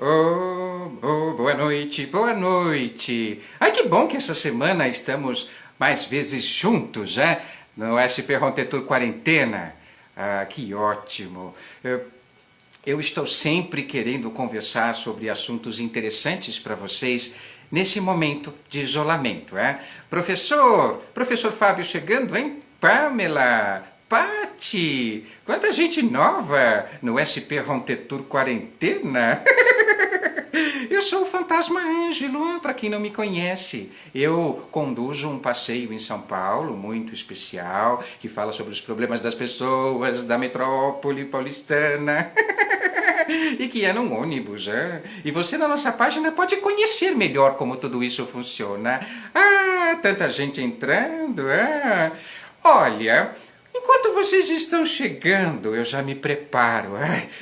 Boa noite, boa noite. Ai, que bom que essa semana estamos mais vezes juntos, né? No SP Rontetur Quarentena. Ah, que ótimo. Eu estou sempre querendo conversar sobre assuntos interessantes para vocês nesse momento de isolamento, é? Professor Fábio chegando, hein? Pamela, Pati, quanta gente nova no SP Rontetur Quarentena. Eu sou o Fantasma Ângelo, para quem não me conhece. Eu conduzo um passeio em São Paulo, muito especial, que fala sobre os problemas das pessoas da metrópole paulistana. E que é num ônibus, é? E você na nossa página pode conhecer melhor como tudo isso funciona. Ah, tanta gente entrando, é? Olha, enquanto vocês estão chegando, eu já me preparo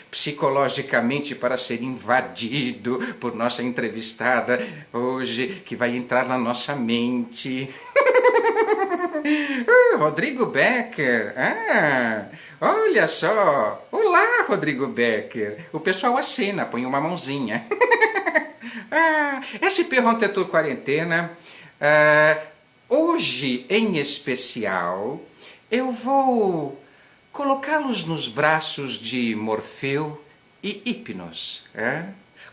psicologicamente para ser invadido por nossa entrevistada hoje, que vai entrar na nossa mente. Rodrigo Becker, olha só. Olá, Rodrigo Becker. O pessoal acena, põe uma mãozinha. SP Rontetur Quarentena. Hoje, em especial, eu vou colocá-los nos braços de Morfeu e Hipnos,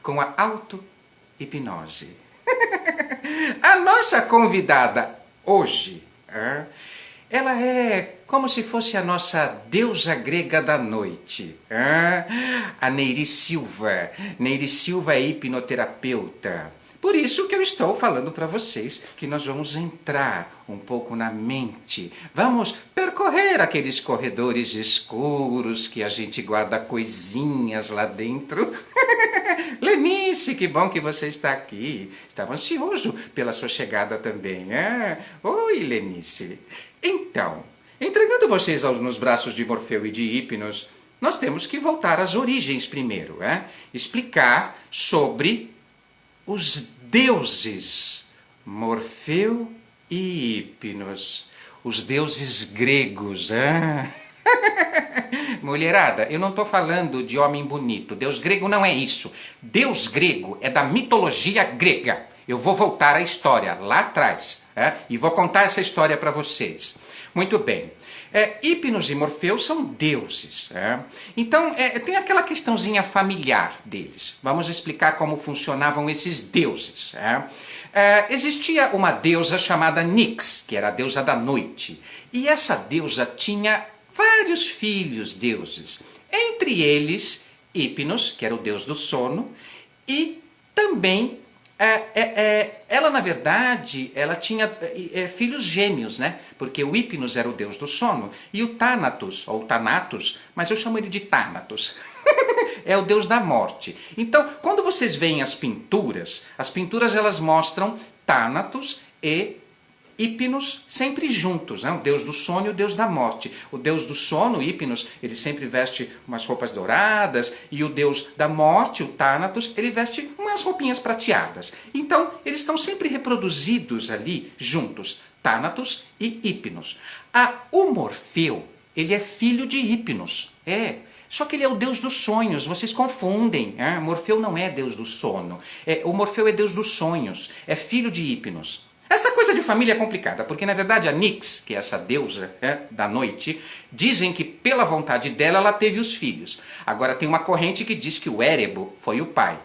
com a auto-hipnose. A nossa convidada hoje, ela é como se fosse a nossa deusa grega da noite, a Neiri Silva. Neiri Silva é hipnoterapeuta. Por isso que eu estou falando para vocês que nós vamos entrar um pouco na mente. Vamos percorrer aqueles corredores escuros que a gente guarda coisinhas lá dentro. Lenice, que bom que você está aqui. Estava ansioso pela sua chegada também. Oi, Lenice. Então, entregando vocês nos braços de Morfeu e de Hipnos, nós temos que voltar às origens primeiro. Explicar sobre os deuses Morfeu e Hipnos, os deuses gregos. Mulherada, eu não estou falando de homem bonito. Deus grego não é isso. Deus grego é da mitologia grega. Eu vou voltar à história, lá atrás, e vou contar essa história para vocês. Muito bem. Hipnos e Morfeu são deuses. Então, tem aquela questãozinha familiar deles. Vamos explicar como funcionavam esses deuses. Existia uma deusa chamada Nix, que era a deusa da noite. E essa deusa tinha vários filhos deuses. Entre eles, Hipnos, que era o deus do sono, e também ela, na verdade, ela tinha filhos gêmeos, né? Porque o Hipnos era o deus do sono e o Thanatos, ou Thanatos, mas eu chamo ele de Thanatos, é o deus da morte. Então, quando vocês veem as pinturas elas mostram Thanatos e Hipnos sempre juntos, o deus do sono e o deus da morte. O deus do sono, Hipnos, ele sempre veste umas roupas douradas, e o deus da morte, o Thanatos, ele veste umas roupinhas prateadas. Então, eles estão sempre reproduzidos ali, juntos, Thanatos e Hipnos. O Morfeu, ele é filho de Hipnos, só que ele é o deus dos sonhos, vocês confundem. Morfeu não é deus do sono, o Morfeu é deus dos sonhos, é filho de Hipnos. Essa coisa de família é complicada, porque na verdade a Nix, que é essa deusa da noite, dizem que pela vontade dela ela teve os filhos. Agora tem uma corrente que diz que o Érebo foi o pai.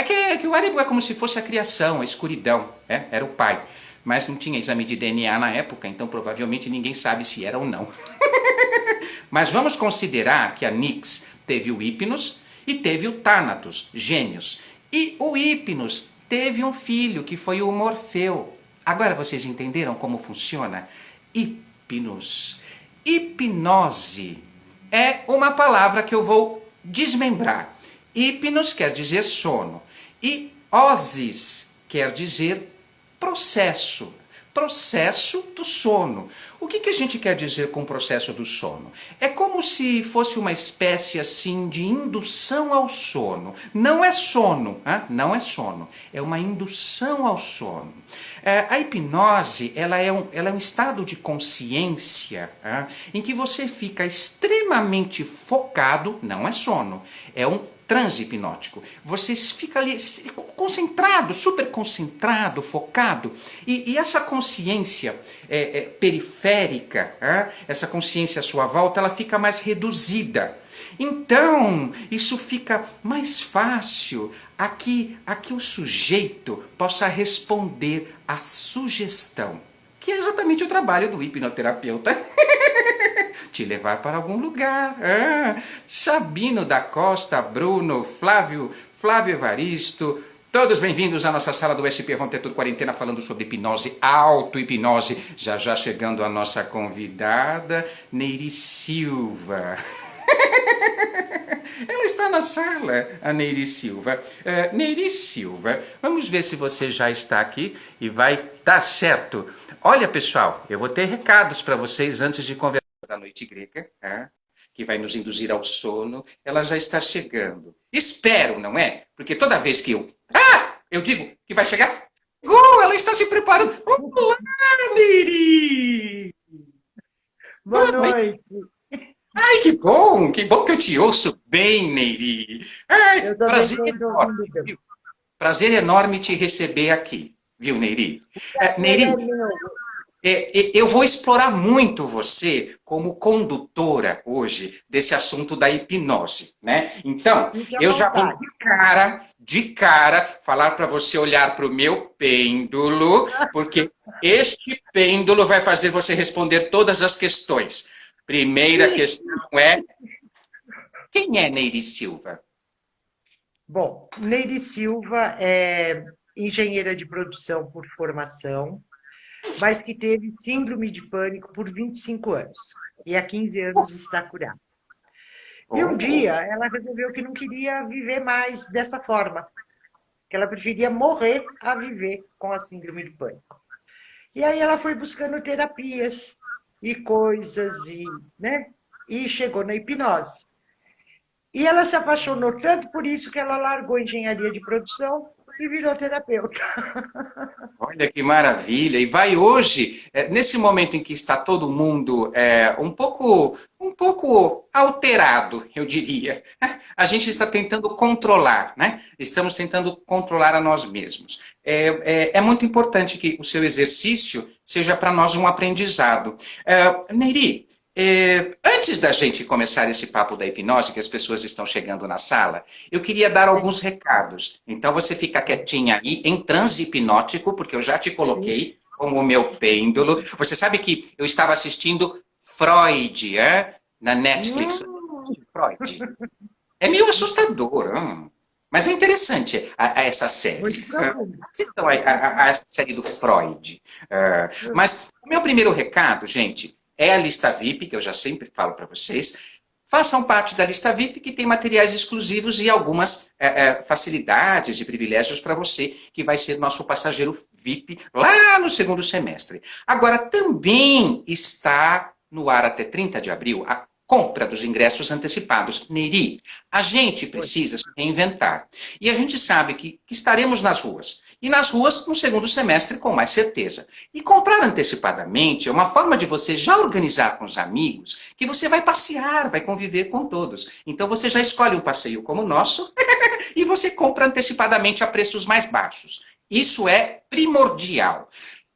Que o Érebo é como se fosse a criação, a escuridão, era o pai. Mas não tinha exame de DNA na época, então provavelmente ninguém sabe se era ou não. Mas vamos considerar que a Nix teve o Hipnos e teve o Thanatos, gêmeos. E o Hipnos teve um filho, que foi o Morfeu. Agora vocês entenderam como funciona? Hipnos. Hipnose é uma palavra que eu vou desmembrar. Hipnos quer dizer sono. E osis quer dizer processo. Processo do sono. O que a gente quer dizer com processo do sono? É como se fosse uma espécie assim de indução ao sono. Não é sono, não é sono. É uma indução ao sono. A hipnose ela é um estado de consciência em que você fica extremamente focado, não é sono, é um transe hipnótico. Você fica ali concentrado, super concentrado, focado. E essa consciência periférica, essa consciência à sua volta, ela fica mais reduzida. Então, isso fica mais fácil a que o sujeito possa responder à sugestão, que é exatamente o trabalho do hipnoterapeuta. Te levar para algum lugar. Sabino da Costa, Bruno, Flávio Evaristo, todos bem-vindos à nossa sala do SP Vão Ter Tudo Quarentena, falando sobre hipnose, auto-hipnose. Já chegando a nossa convidada, Neiri Silva. Ela está na sala, a Neiri Silva. Neiri Silva, vamos ver se você já está aqui e vai dar certo. Olha, pessoal, eu vou ter recados para vocês antes de conversar da noite grega, que vai nos induzir ao sono. Ela já está chegando. Espero, não é? Porque toda vez que eu digo que vai chegar, ela está se preparando. Olá, Neiri! Boa noite. Ai, que bom que eu te ouço bem, Neiri. Ai, prazer enorme te receber aqui, viu, Neiri? Neiri, eu vou explorar muito você como condutora hoje desse assunto da hipnose, né? Então, eu já vou de cara falar para você olhar para o meu pêndulo, porque este pêndulo vai fazer você responder todas as questões. Primeira questão é: quem é Neiri Silva? Bom, Neiri Silva é engenheira de produção por formação, mas que teve síndrome de pânico por 25 anos. E há 15 anos está curada. E um dia ela resolveu que não queria viver mais dessa forma, que ela preferia morrer a viver com a síndrome de pânico. E aí ela foi buscando terapias e coisas, e chegou na hipnose. E ela se apaixonou tanto por isso que ela largou a engenharia de produção e virou terapeuta. Olha que maravilha! E vai hoje, nesse momento em que está todo mundo um pouco alterado, eu diria. A gente está tentando controlar, né? Estamos tentando controlar a nós mesmos. É muito importante que o seu exercício seja para nós um aprendizado. Neiri, antes da gente começar esse papo da hipnose, que as pessoas estão chegando na sala, eu queria dar alguns recados. Então você fica quietinha aí, em transe hipnótico, porque eu já te coloquei como o meu pêndulo. Você sabe que eu estava assistindo Freud, na Netflix. Freud. É meio assustador, mas é interessante essa série. Então, a série do Freud. Mas o meu primeiro recado, gente, é a lista VIP, que eu já sempre falo para vocês. Façam parte da lista VIP, que tem materiais exclusivos e algumas facilidades e privilégios para você, que vai ser nosso passageiro VIP lá no segundo semestre. Agora, também está no ar até 30 de abril a compra dos ingressos antecipados. Neiri, a gente precisa se reinventar. E a gente sabe que estaremos nas ruas. E nas ruas, no segundo semestre, com mais certeza. E comprar antecipadamente é uma forma de você já organizar com os amigos que você vai passear, vai conviver com todos. Então você já escolhe um passeio como o nosso e você compra antecipadamente a preços mais baixos. Isso é primordial.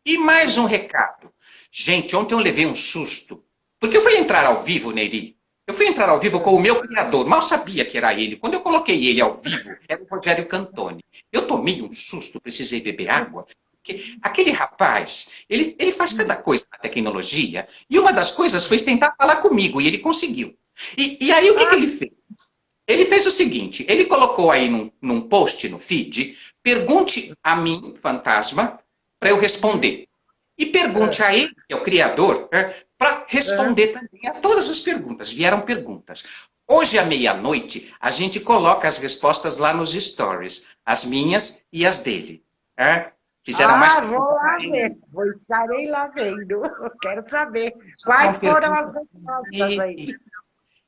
E mais um recado. Gente, ontem eu levei um susto. Porque eu fui entrar ao vivo, Neiri. Eu fui entrar ao vivo com o meu criador. Mal sabia que era ele. Quando eu coloquei ele ao vivo, era o Rogério Cantoni. Eu tomei um susto, precisei beber água. Porque aquele rapaz, ele faz cada coisa na tecnologia. E uma das coisas foi tentar falar comigo. E ele conseguiu. E aí o que ele fez? Ele fez o seguinte. Ele colocou aí num post no feed. Pergunte a mim, fantasma, para eu responder. E pergunte a ele, que é o criador, para responder também a todas as perguntas. Vieram perguntas. Hoje, à meia-noite, a gente coloca as respostas lá nos stories. As minhas e as dele. Fizeram mais vou lá ver. Estarei lá vendo. Quero saber quais foram as respostas aí.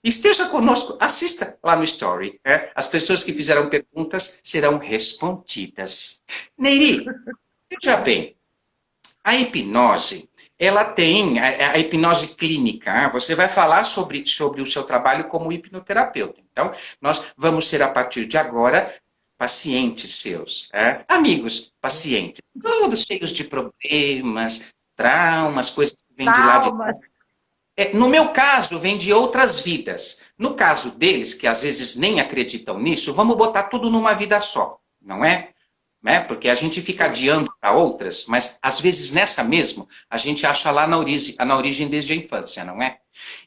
Esteja conosco, assista lá no story. As pessoas que fizeram perguntas serão respondidas. Neiri, veja bem. A hipnose Ela tem a hipnose clínica. Você vai falar sobre o seu trabalho como hipnoterapeuta. Então, nós vamos ser, a partir de agora, pacientes seus. Amigos, pacientes. Todos cheios de problemas, traumas, coisas que vêm de lá de... Palmas. No meu caso, vem de outras vidas. No caso deles, que às vezes nem acreditam nisso, vamos botar tudo numa vida só, não é? Né? Porque a gente fica adiando para outras, mas às vezes nessa mesmo, a gente acha lá na origem desde a infância, não é?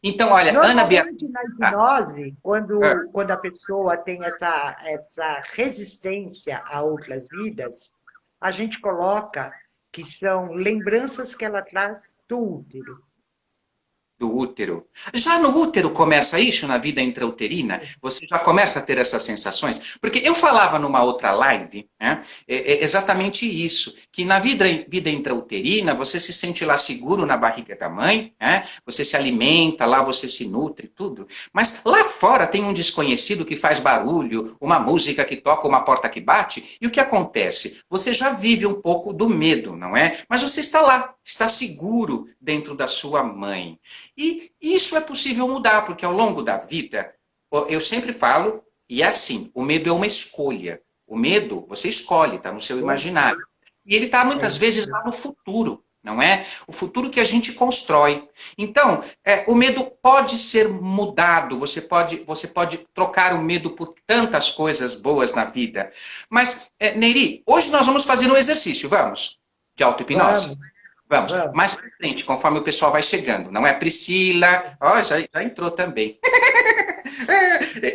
Então, olha, Ana Beatriz... Normalmente, na hipnose, quando a pessoa tem essa resistência a outras vidas, a gente coloca que são lembranças que ela traz do útero. Do útero. Já no útero começa isso, na vida intrauterina? Você já começa a ter essas sensações? Porque eu falava numa outra live, né, exatamente isso, que na vida intrauterina você se sente lá seguro na barriga da mãe, né, você se alimenta, lá você se nutre, tudo. Mas lá fora tem um desconhecido que faz barulho, uma música que toca, uma porta que bate, e o que acontece? Você já vive um pouco do medo, não é? Mas você está lá, está seguro dentro da sua mãe. E isso é possível mudar, porque ao longo da vida, eu sempre falo, e é assim, o medo é uma escolha. O medo, você escolhe, está no seu imaginário. E ele está muitas vezes lá no futuro, não é? O futuro que a gente constrói. Então, o medo pode ser mudado, você pode trocar o medo por tantas coisas boas na vida. Mas, Neiri, hoje nós vamos fazer um exercício, vamos? De auto-hipnose. Vamos. Mais para frente, conforme o pessoal vai chegando. Não é Priscila? Ó, já entrou também.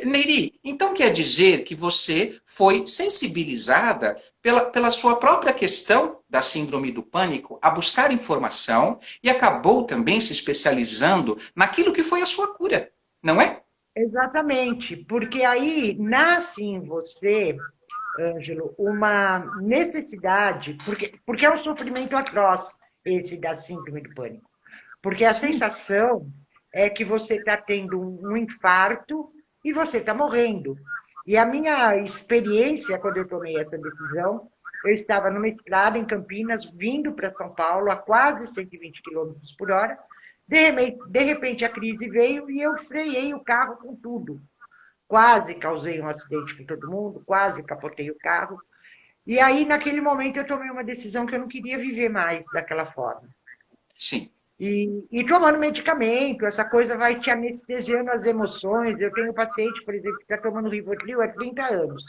Neiri, então quer dizer que você foi sensibilizada pela sua própria questão da síndrome do pânico a buscar informação e acabou também se especializando naquilo que foi a sua cura, não é? Exatamente, porque aí nasce em você, Ângelo, uma necessidade, porque é um sofrimento atroz esse da síndrome do pânico. Porque a Sim. sensação é que você está tendo um infarto e você está morrendo. E a minha experiência, quando eu tomei essa decisão, eu estava numa estrada em Campinas, vindo para São Paulo a quase 120 quilômetros por hora. De repente, a crise veio e eu freiei o carro com tudo. Quase causei um acidente com todo mundo, quase capotei o carro. E aí, naquele momento, eu tomei uma decisão que eu não queria viver mais daquela forma. Sim. E tomando medicamento, essa coisa vai te anestesiando as emoções. Eu tenho paciente, por exemplo, que está tomando Rivotril há 30 anos.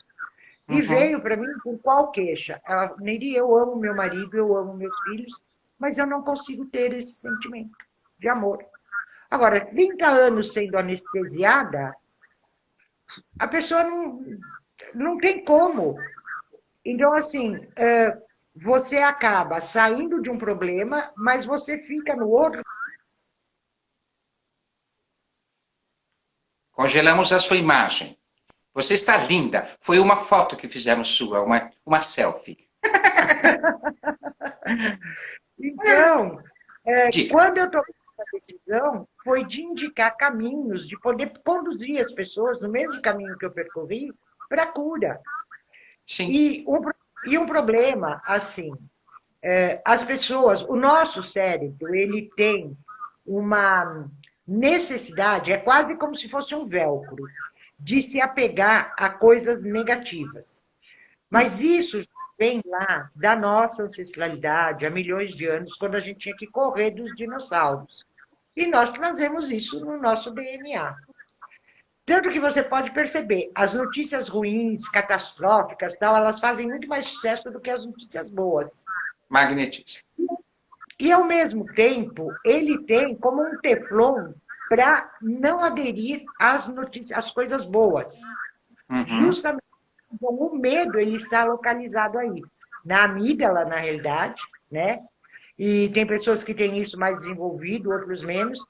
E Uhum. veio para mim com qual queixa? Ela, Nery, eu amo meu marido, eu amo meus filhos, mas eu não consigo ter esse sentimento de amor. Agora, 30 anos sendo anestesiada, a pessoa não tem como. Então, assim, você acaba saindo de um problema, mas você fica no outro. Congelamos a sua imagem. Você está linda. Foi uma foto que fizemos sua, uma selfie. Então, Diga. quando eu tomei essa decisão, foi de indicar caminhos, de poder conduzir as pessoas no mesmo caminho que eu percorri para a cura. Sim. E um problema, assim, as pessoas, o nosso cérebro, ele tem uma necessidade, é quase como se fosse um velcro, de se apegar a coisas negativas. Mas isso vem lá da nossa ancestralidade, há milhões de anos, quando a gente tinha que correr dos dinossauros. E nós trazemos isso no nosso DNA. Tanto que você pode perceber, as notícias ruins, catastróficas, tal, elas fazem muito mais sucesso do que as notícias boas. Magnetismo. E, ao mesmo tempo, ele tem como um teflon para não aderir às notícias, às coisas boas. Uhum. Justamente como o medo ele está localizado aí, na amígdala, na realidade, né? E tem pessoas que têm isso mais desenvolvido, outros menos.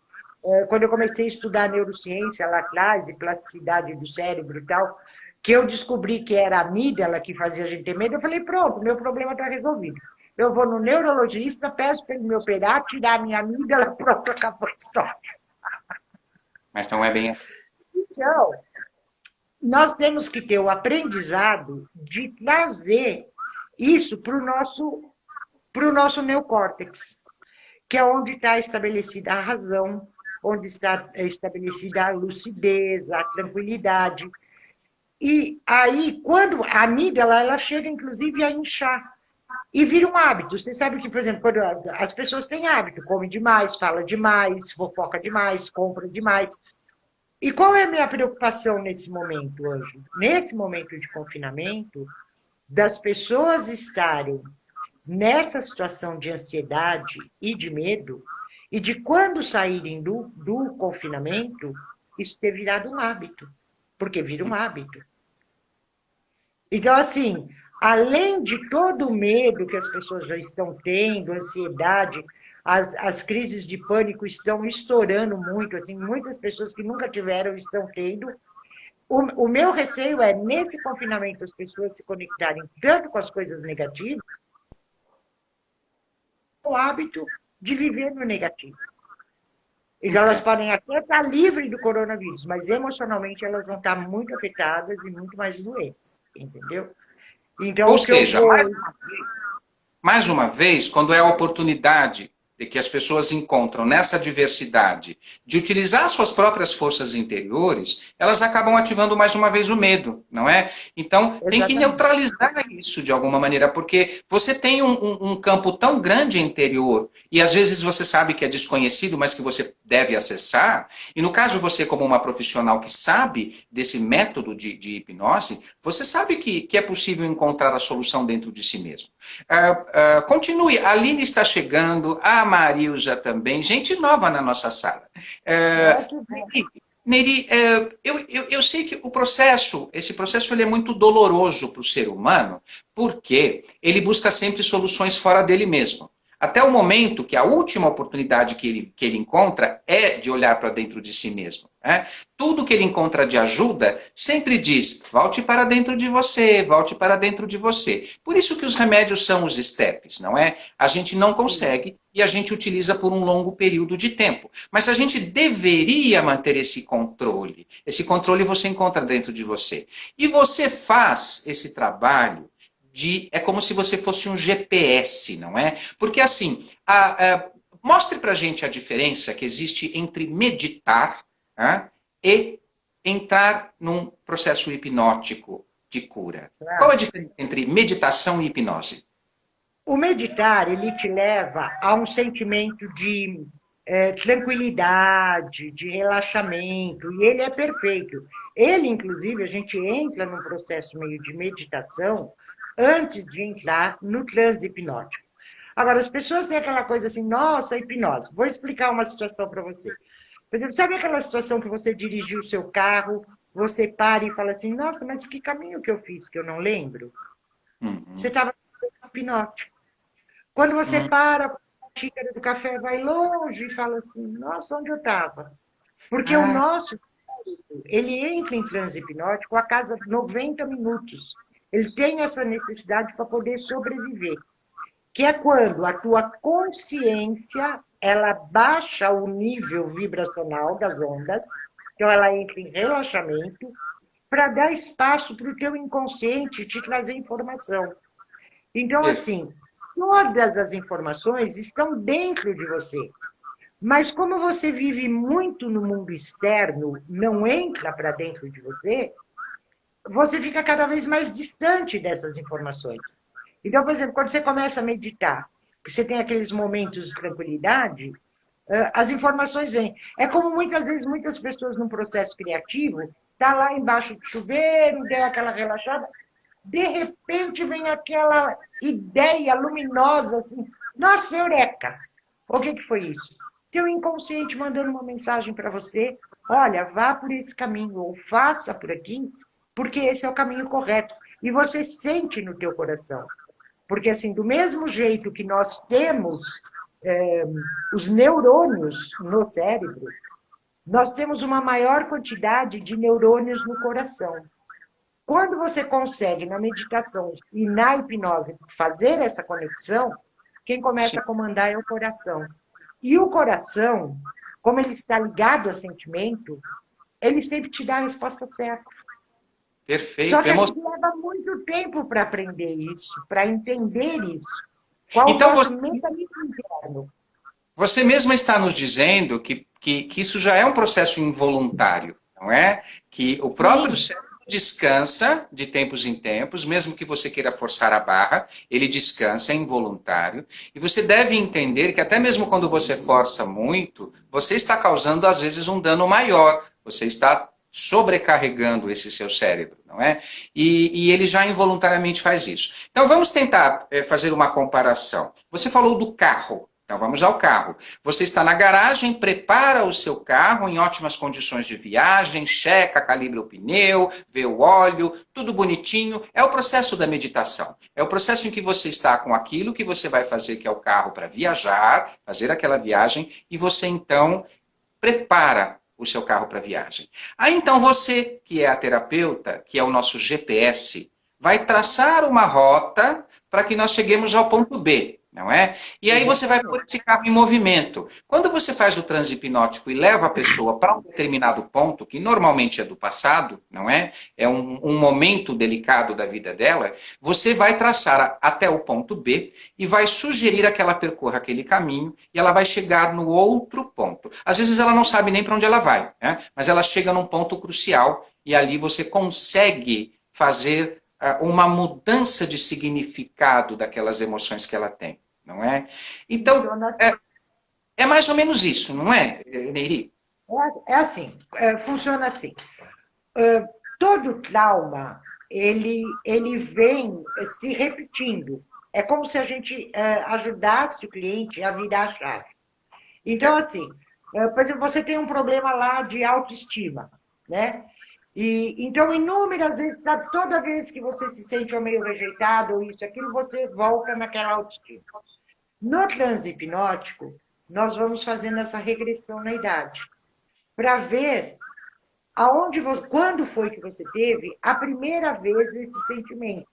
Quando eu comecei a estudar neurociência lá atrás, e plasticidade do cérebro e tal, que eu descobri que era a amígdala que fazia a gente ter medo, eu falei, pronto, meu problema está resolvido. Eu vou no neurologista, peço para ele me operar, tirar a minha amígdala, pronto, acabou a história. Mas não é bem... Então, nós temos que ter o aprendizado de trazer isso para o nosso neocórtex, que é onde está estabelecida a razão, onde está estabelecida a lucidez, a tranquilidade. E aí, quando a amígdala, ela chega, inclusive, a inchar. E vira um hábito. Você sabe que, por exemplo, quando as pessoas têm hábito, come demais, fala demais, fofoca demais, compra demais. E qual é a minha preocupação nesse momento hoje? Nesse momento de confinamento, das pessoas estarem nessa situação de ansiedade e de medo, e de quando saírem do confinamento, isso ter virado um hábito, porque vira um hábito. Então, assim, além de todo o medo que as pessoas já estão tendo, ansiedade, as crises de pânico estão estourando muito, assim, muitas pessoas que nunca tiveram estão tendo. O meu receio é, nesse confinamento, as pessoas se conectarem tanto com as coisas negativas, o hábito de viver no negativo. Então, elas podem até estar livres do coronavírus, mas emocionalmente elas vão estar muito afetadas e muito mais doentes, entendeu? Então, Ou o que eu seja, vou... mais uma vez, quando é a oportunidade de que as pessoas encontram nessa diversidade de utilizar suas próprias forças interiores, elas acabam ativando mais uma vez o medo, não é? Então, tem que Exatamente. neutralizar isso de alguma maneira, porque você tem um campo tão grande interior, e às vezes você sabe que é desconhecido, mas que você deve acessar, e no caso você como uma profissional que sabe desse método de hipnose, você sabe que é possível encontrar a solução dentro de si mesmo. Continue, a Aline está chegando, a Marilza também, gente nova na nossa sala. Neri, eu sei que esse processo ele é muito doloroso para o ser humano, porque ele busca sempre soluções fora dele mesmo. Até o momento que a última oportunidade que ele encontra é de olhar para dentro de si mesmo. Né? Tudo que ele encontra de ajuda sempre diz, volte para dentro de você, volte para dentro de você. Por isso que os remédios são os steps, não é? A gente não consegue e a gente utiliza por um longo período de tempo. Mas a gente deveria manter esse controle. Esse controle você encontra dentro de você. E você faz esse trabalho é como se você fosse um GPS, não é? Porque assim, mostre pra gente a diferença que existe entre meditar e entrar num processo hipnótico de cura. Qual a diferença entre meditação e hipnose? O meditar, ele te leva a um sentimento de tranquilidade, de relaxamento, e ele é perfeito. Ele, inclusive, a gente entra num processo meio de meditação antes de entrar no transe hipnótico. Agora, as pessoas têm aquela coisa assim, nossa, hipnose. Vou explicar uma situação para você. Por exemplo, sabe aquela situação que você dirigiu o seu carro, você para e fala assim, nossa, mas que caminho que eu fiz que eu não lembro? Você estava no hipnótico. Quando você para, a xícara do café vai longe e fala assim, nossa, onde eu estava? Porque o nosso cérebro, ele entra em transe hipnótico a cada 90 minutos. Ele tem essa necessidade para poder sobreviver, que é quando a tua consciência ela baixa o nível vibracional das ondas, então ela entra em relaxamento, para dar espaço para o teu inconsciente te trazer informação. Então, assim, todas as informações estão dentro de você. Mas como você vive muito no mundo externo, não entra para dentro de você, você fica cada vez mais distante dessas informações. Então, por exemplo, quando você começa a meditar, que você tem aqueles momentos de tranquilidade, as informações vêm. É como muitas vezes muitas pessoas num processo criativo, tá lá embaixo do chuveiro, deu aquela relaxada, de repente vem aquela ideia luminosa assim, nossa, eureka! O que foi isso? Teu inconsciente mandando uma mensagem para você, olha, vá por esse caminho, ou faça por aqui, porque esse é o caminho correto. E você sente no teu coração. Porque, assim, do mesmo jeito que nós temos os neurônios no cérebro, nós temos uma maior quantidade de neurônios no coração. Quando você consegue, na meditação e na hipnose, fazer essa conexão, quem começa a comandar é o coração. E o coração, como ele está ligado a sentimento, ele sempre te dá a resposta certa. Perfeito. Só que a gente leva muito tempo para aprender isso, para entender isso. Qual então, o nosso mecanismo interno? Você mesma está nos dizendo que isso já é um processo involuntário, não é? Que o próprio Sim. cérebro descansa de tempos em tempos, mesmo que você queira forçar a barra, ele descansa, é involuntário. E você deve entender que até mesmo quando você força muito, você está causando, às vezes, um dano maior. Você está sobrecarregando esse seu cérebro, não é? E ele já involuntariamente faz isso. Então, vamos tentar fazer uma comparação. Você falou do carro. Então vamos ao carro. Você está na garagem, prepara o seu carro em ótimas condições de viagem, checa, calibra o pneu, vê o óleo, tudo bonitinho. É o processo da meditação. É o processo em que você está com aquilo que você vai fazer, que é o carro, para viajar, fazer aquela viagem, e você então prepara o seu carro para viagem. Aí então você, que é a terapeuta, que é o nosso GPS, vai traçar uma rota para que nós cheguemos ao ponto B. Não é? E aí você vai pôr esse carro em movimento. Quando você faz o transe hipnótico e leva a pessoa para um determinado ponto, que normalmente é do passado, não é? É um momento delicado da vida dela, você vai traçar até o ponto B e vai sugerir que ela percorra aquele caminho e ela vai chegar no outro ponto. Às vezes ela não sabe nem para onde ela vai, né? Mas ela chega num ponto crucial e ali você consegue fazer uma mudança de significado daquelas emoções que ela tem. Não é? Então, é mais ou menos isso, não é, Neiri? É assim, funciona assim. Todo trauma, ele vem se repetindo. É como se a gente ajudasse o cliente a virar a chave. Então, assim, por exemplo, você tem um problema lá de autoestima, né? E, então, inúmeras vezes, toda vez que você se sente meio rejeitado ou isso, aquilo, você volta naquela autoestima. No transe hipnótico, nós vamos fazendo essa regressão na idade, para ver aonde você, quando foi que você teve a primeira vez esse sentimento.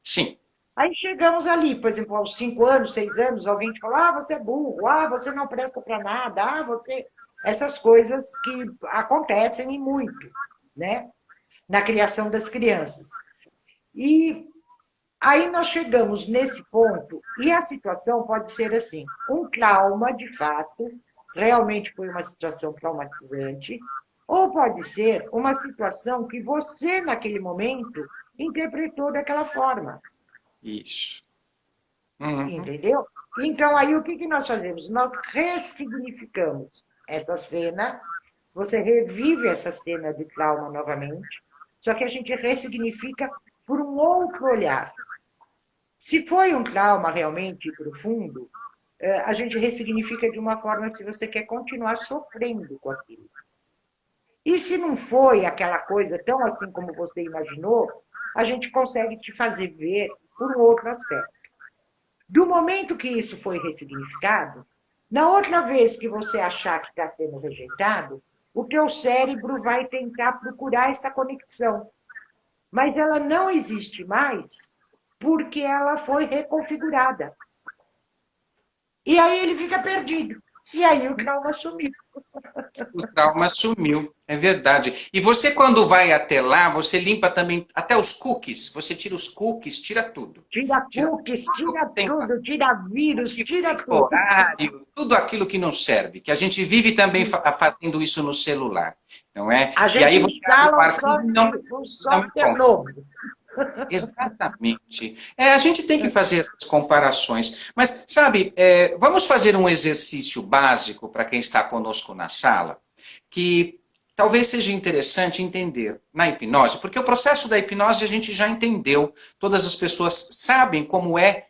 Sim. Aí chegamos ali, por exemplo, aos 5 anos, 6 anos, alguém te fala, você é burro, você não presta para nada, você... Essas coisas que acontecem e muito, né? Na criação das crianças. E aí nós chegamos nesse ponto, e a situação pode ser assim, um trauma, de fato, realmente foi uma situação traumatizante, ou pode ser uma situação que você, naquele momento, interpretou daquela forma. Isso. Uhum. Entendeu? Então, aí o que nós fazemos? Nós ressignificamos essa cena, você revive essa cena de trauma novamente, só que a gente ressignifica por um outro olhar. Se foi um trauma realmente profundo, a gente ressignifica de uma forma se você quer continuar sofrendo com aquilo. E se não foi aquela coisa tão assim como você imaginou, a gente consegue te fazer ver por um outro aspecto. Do momento que isso foi ressignificado, na outra vez que você achar que está sendo rejeitado, o teu cérebro vai tentar procurar essa conexão. Mas ela não existe mais porque ela foi reconfigurada. E aí ele fica perdido. E aí o trauma sumiu. O trauma sumiu, é verdade. E você, quando vai até lá, você limpa também até os cookies. Você tira os cookies, tira tudo. Tira cookies, tira tudo, tira vírus, tira tudo. Horário, tudo aquilo que não serve. Que a gente vive também fazendo isso no celular, não é? A gente e aí você abre o arquivo um software novo. Exatamente. A gente tem que fazer essas comparações. Mas, sabe, vamos fazer um exercício básico para quem está conosco na sala, que talvez seja interessante entender na hipnose, porque o processo da hipnose a gente já entendeu. Todas as pessoas sabem como é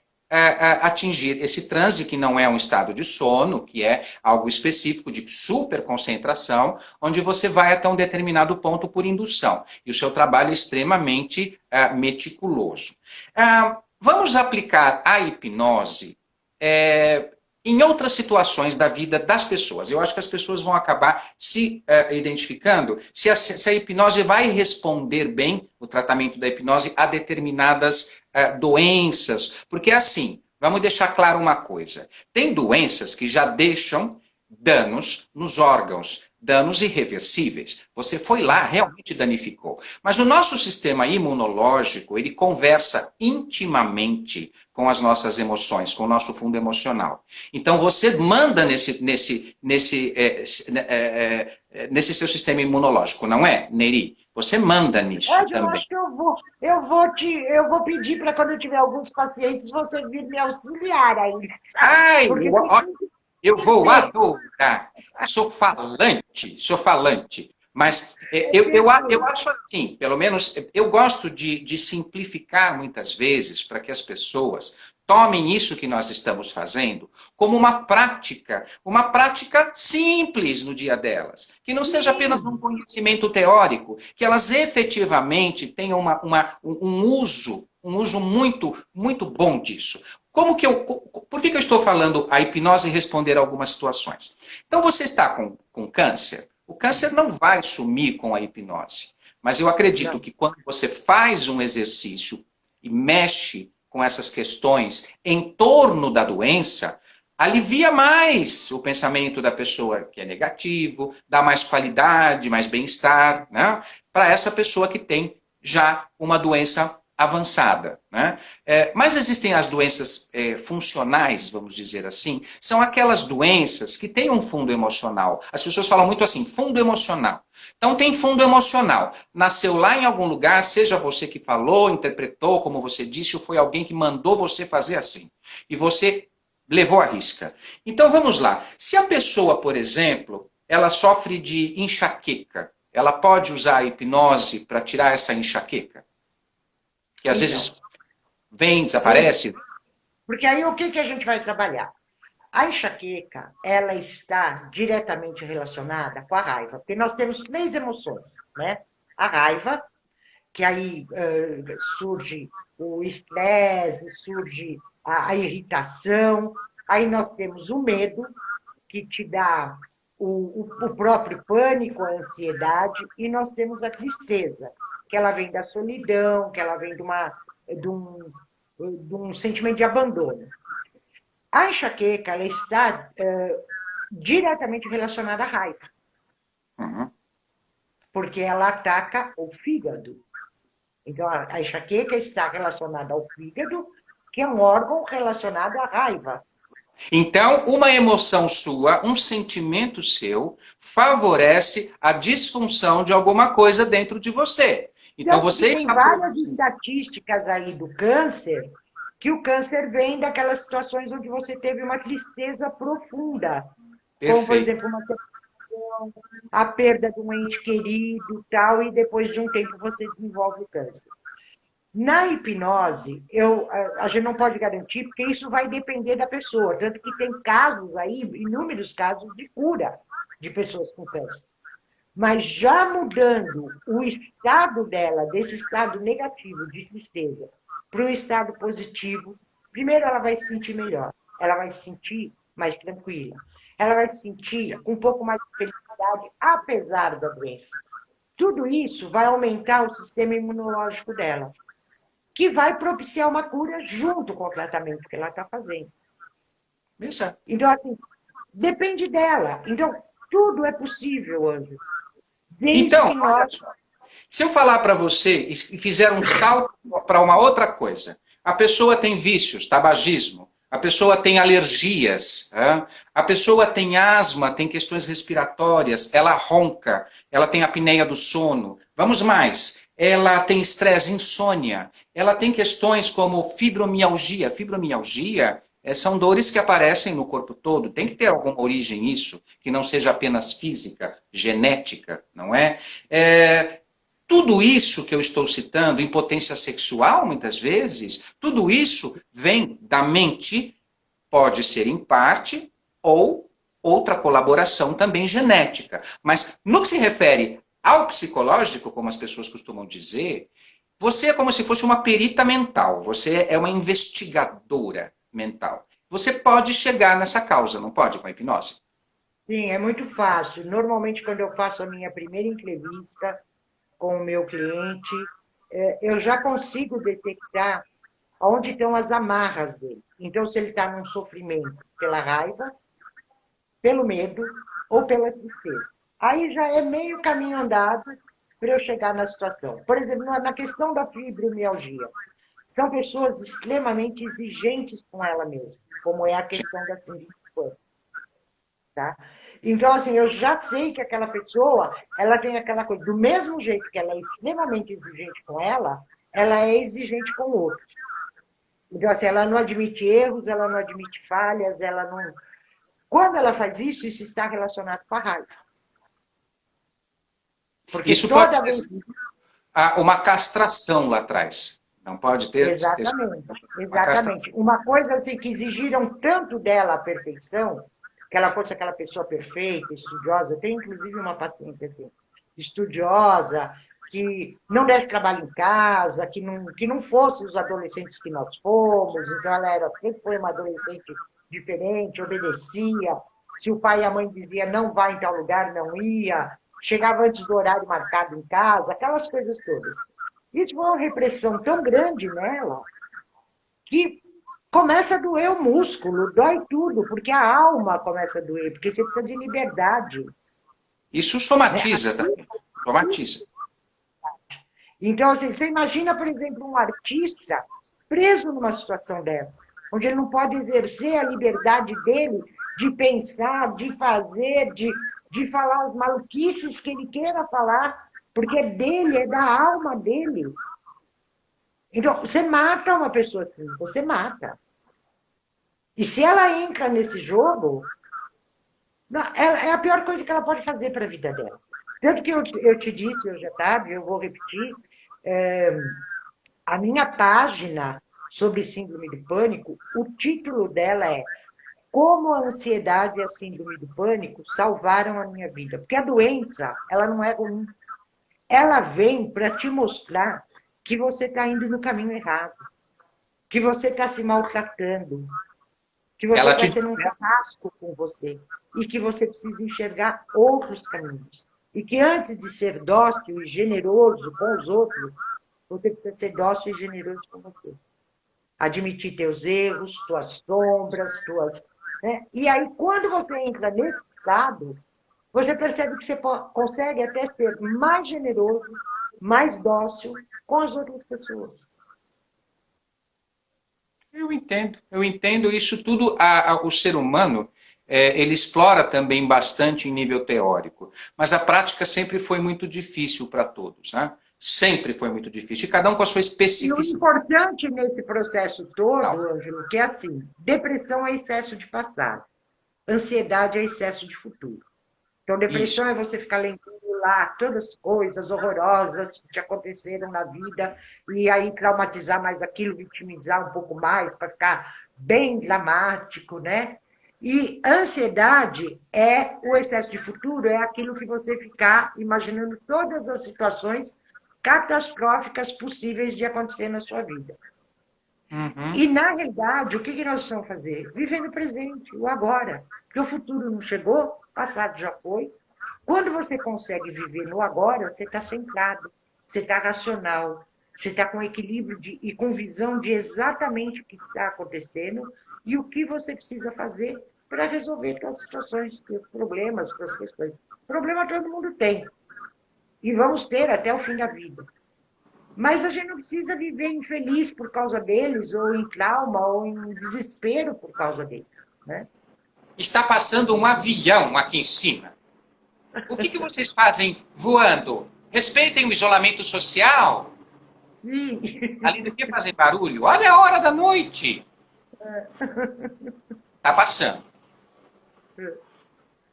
atingir esse transe, que não é um estado de sono, que é algo específico de super concentração, onde você vai até um determinado ponto por indução. E o seu trabalho é extremamente meticuloso. Vamos aplicar a hipnose em outras situações da vida das pessoas. Eu acho que as pessoas vão acabar se identificando se a hipnose vai responder bem, o tratamento da hipnose, a determinadas doenças. Porque assim, vamos deixar claro uma coisa. Tem doenças que já deixam danos nos órgãos, danos irreversíveis. Você foi lá, realmente danificou. Mas o nosso sistema imunológico, ele conversa intimamente com as nossas emoções, com o nosso fundo emocional. Então você manda nesse seu sistema imunológico, não é, Neri? Você manda nisso Eu também. acho que eu vou pedir para quando eu tiver alguns pacientes, você vir me auxiliar aí, sabe? Ai, Porque eu vou tem adorar. Sou falante. Mas eu acho assim, pelo menos eu gosto de simplificar muitas vezes para que as pessoas tomem isso que nós estamos fazendo como uma prática simples no dia delas, que não seja apenas um conhecimento teórico, que elas efetivamente tenham um uso muito, muito bom disso. Por que eu estou falando a hipnose responder a algumas situações? Então, você está com câncer, o câncer não vai sumir com a hipnose. Mas eu acredito Não. que quando você faz um exercício e mexe com essas questões em torno da doença, alivia mais o pensamento da pessoa que é negativo, dá mais qualidade, mais bem-estar, né? Para essa pessoa que tem já uma doença avançada. Né? Mas existem as doenças funcionais, vamos dizer assim, são aquelas doenças que têm um fundo emocional. As pessoas falam muito assim, fundo emocional. Então tem fundo emocional. Nasceu lá em algum lugar, seja você que falou, interpretou, como você disse, ou foi alguém que mandou você fazer assim. E você levou à risca. Então vamos lá. Se a pessoa, por exemplo, ela sofre de enxaqueca, ela pode usar a hipnose para tirar essa enxaqueca? Que às Então, vezes vem, sim, desaparece. porque aí o que a gente vai trabalhar? A enxaqueca, ela está diretamente relacionada com a raiva, porque nós temos três emoções, né? A raiva, que aí surge o estresse, surge a irritação, aí nós temos o medo, que te dá o próprio pânico, a ansiedade, e nós temos a tristeza, que ela vem da solidão, que ela vem de um sentimento de abandono. A enxaqueca ela está diretamente relacionada à raiva, Uhum. porque ela ataca o fígado. Então, a enxaqueca está relacionada ao fígado, que é um órgão relacionado à raiva. Então, uma emoção sua, um sentimento seu, favorece a disfunção de alguma coisa dentro de você. Então, Tanto que você tem está várias produzindo. estatísticas aí do câncer, que o câncer vem daquelas situações onde você teve uma tristeza profunda, como, por Perfeito. exemplo, a perda de um ente querido, tal, e depois de um tempo você desenvolve o câncer. Na hipnose, a gente não pode garantir, porque isso vai depender da pessoa. Tanto que tem casos aí, inúmeros casos de cura de pessoas com câncer. Mas já mudando o estado dela, desse estado negativo de tristeza, para um estado positivo, primeiro ela vai se sentir melhor, ela vai se sentir mais tranquila, ela vai se sentir com um pouco mais de felicidade, apesar da doença. Tudo isso vai aumentar o sistema imunológico dela, que vai propiciar uma cura junto com o tratamento que ela está fazendo. Isso. Então, assim, depende dela. Então, tudo é possível, Anjo, desde Então, que olha nós. só. Se eu falar para você e fizer um salto para uma outra coisa, a pessoa tem vícios, tabagismo, a pessoa tem alergias, a pessoa tem asma, tem questões respiratórias, ela ronca, ela tem apneia do sono. Vamos mais, ela tem estresse, insônia, ela tem questões como fibromialgia. Fibromialgia são dores que aparecem no corpo todo. Tem que ter alguma origem isso, que não seja apenas física, genética, não é? Tudo isso que eu estou citando, impotência sexual, muitas vezes, tudo isso vem da mente, pode ser em parte, ou outra colaboração também genética. Mas no que se refere ao psicológico, como as pessoas costumam dizer, você é como se fosse uma perita mental, você é uma investigadora mental. Você pode chegar nessa causa, não pode, com a hipnose? Sim, é muito fácil. Normalmente, quando eu faço a minha primeira entrevista com o meu cliente, eu já consigo detectar onde estão as amarras dele. Então, se ele está num sofrimento pela raiva, pelo medo ou pela tristeza. Aí já é meio caminho andado para eu chegar na situação. Por exemplo, na questão da fibromialgia, são pessoas extremamente exigentes com ela mesma, como é a questão da síndrome do pânico, tá? Então, assim, eu já sei que aquela pessoa, ela tem aquela coisa, do mesmo jeito que ela é extremamente exigente com ela é exigente com o outro. Então, assim, ela não admite erros, ela não admite falhas, ela não... Quando ela faz isso, isso está relacionado com a raiva. Porque Isso pode toda ter vez... uma castração lá atrás. Não pode ter Exatamente, uma castração. exatamente. Uma coisa assim que exigiram tanto dela a perfeição, que ela fosse aquela pessoa perfeita, estudiosa. Eu tenho, inclusive, uma paciente assim, estudiosa, que não desse trabalho em casa, que não fosse os adolescentes que nós fomos. Então, sempre foi uma adolescente diferente, obedecia. Se o pai e a mãe diziam não vai em tal lugar, não ia. Chegava antes do horário marcado em casa, aquelas coisas todas. Isso foi uma repressão tão grande nela que começa a doer o músculo, dói tudo, porque a alma começa a doer, porque você precisa de liberdade. Isso Né? somatiza também. Somatiza. Então, assim, você imagina, por exemplo, um artista preso numa situação dessa, onde ele não pode exercer a liberdade dele de pensar, de fazer, de falar as maluquices que ele queira falar, porque é dele, é da alma dele. Então, você mata uma pessoa assim, você mata. E se ela entra nesse jogo, é a pior coisa que ela pode fazer para a vida dela. Tanto que eu te disse hoje à tarde, eu vou repetir, a minha página sobre síndrome do pânico, o título dela é Como a ansiedade e a síndrome do pânico salvaram a minha vida. Porque a doença, ela não é ruim. Ela vem para te mostrar que você está indo no caminho errado, que você está se maltratando, que você Ela está te sendo um carrasco com você e que você precisa enxergar outros caminhos. E que antes de ser dócil e generoso com os outros, você precisa ser dócil e generoso com você. Admitir teus erros, tuas sombras, tuas... Né? E aí, quando você entra nesse estado, você percebe que você consegue até ser mais generoso, mais dócil com as outras pessoas. Eu entendo isso tudo. O ser humano, ele explora também bastante em nível teórico, mas a prática sempre foi muito difícil para todos, né? Sempre foi muito difícil, e cada um com a sua E o especificidade. importante nesse processo todo, Ângelo, que é assim, depressão é excesso de passado, ansiedade é excesso de futuro. Então, Isso. depressão é você ficar lembrando lá todas as coisas horrorosas que te aconteceram na vida e aí traumatizar mais aquilo, vitimizar um pouco mais para ficar bem dramático, né? E ansiedade é o excesso de futuro, é aquilo que você ficar imaginando todas as situações catastróficas possíveis de acontecer na sua vida. Uhum. E, na realidade, o que nós precisamos fazer? Viver no presente, o agora. Porque o futuro não chegou, o passado já foi. Quando você consegue viver no agora, você está centrado, você está racional, você está com equilíbrio e com visão de exatamente o que está acontecendo e o que você precisa fazer para resolver aquelas situações, os problemas, as questões. Problema todo mundo tem. E vamos ter até o fim da vida. Mas a gente não precisa viver infeliz por causa deles, ou em trauma, ou em desespero por causa deles. Né? Está passando um avião aqui em cima. O que vocês fazem voando? Respeitem o isolamento social? Sim. Além do que fazer barulho? Olha a hora da noite. Está passando.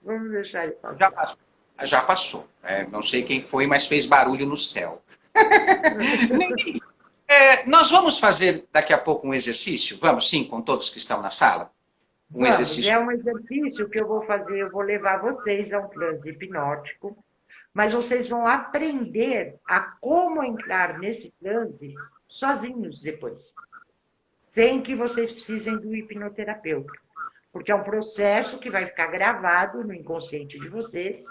Vamos deixar ele Já passar. passou. Já passou. Não sei quem foi, mas fez barulho no céu. Nós vamos fazer daqui a pouco um exercício? Vamos sim, com todos que estão na sala? Um Vamos, exercício. é um exercício que eu vou fazer, eu vou levar vocês a um transe hipnótico, mas vocês vão aprender a como entrar nesse transe sozinhos depois, sem que vocês precisem do hipnoterapeuta, porque é um processo que vai ficar gravado no inconsciente de vocês,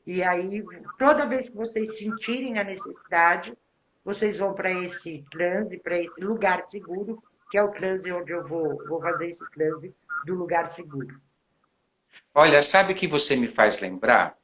e aí toda vez que vocês sentirem a necessidade, vocês vão para esse transe, para esse lugar seguro, que é o transe onde eu vou fazer esse transe do lugar seguro. Olha, sabe o que você me faz lembrar?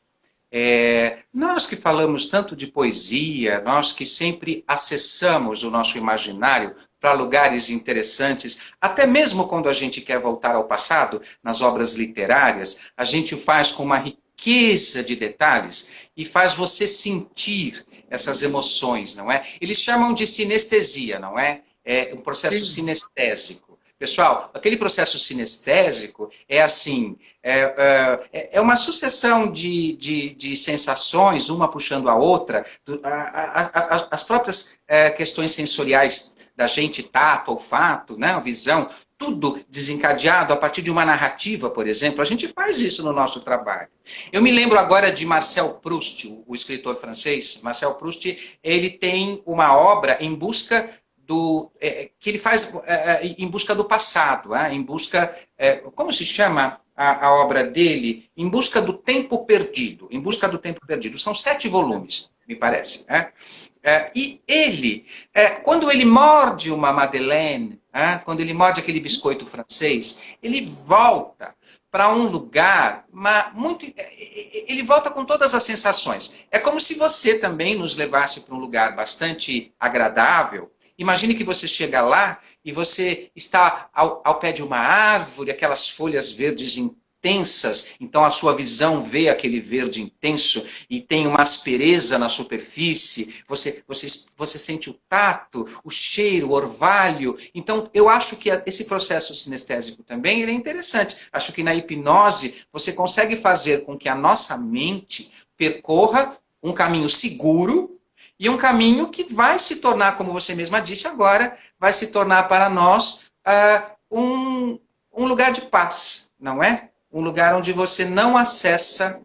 Nós que falamos tanto de poesia, nós que sempre acessamos o nosso imaginário para lugares interessantes, até mesmo quando a gente quer voltar ao passado, nas obras literárias, a gente o faz com uma riqueza de detalhes e faz você sentir essas emoções, não é? Eles chamam de sinestesia, não é? É um processo Sim. sinestésico. Pessoal, aquele processo sinestésico é assim, é uma sucessão de sensações, uma puxando a outra, as próprias questões sensoriais da gente, tato, olfato, né, visão, tudo desencadeado a partir de uma narrativa, por exemplo. A gente faz isso no nosso trabalho. Eu me lembro agora de Marcel Proust, o escritor francês. Marcel Proust, ele tem uma obra em busca que ele faz em busca do passado, em busca, como se chama a obra dele? Em busca do tempo perdido. Em busca do tempo perdido. São 7 volumes, me parece. E ele, quando ele morde uma Madeleine, quando ele morde aquele biscoito francês, ele volta para um lugar muito. Ele volta com todas as sensações. É como se você também nos levasse para um lugar bastante agradável. Imagine que você chega lá e você está ao pé de uma árvore, aquelas folhas verdes intensas, então a sua visão vê aquele verde intenso e tem uma aspereza na superfície, você sente o tato, o cheiro, o orvalho. Então, eu acho que esse processo sinestésico também ele é interessante. Acho que na hipnose você consegue fazer com que a nossa mente percorra um caminho seguro e um caminho que vai se tornar, como você mesma disse agora, vai se tornar para nós um lugar de paz, não é? Um lugar onde você não acessa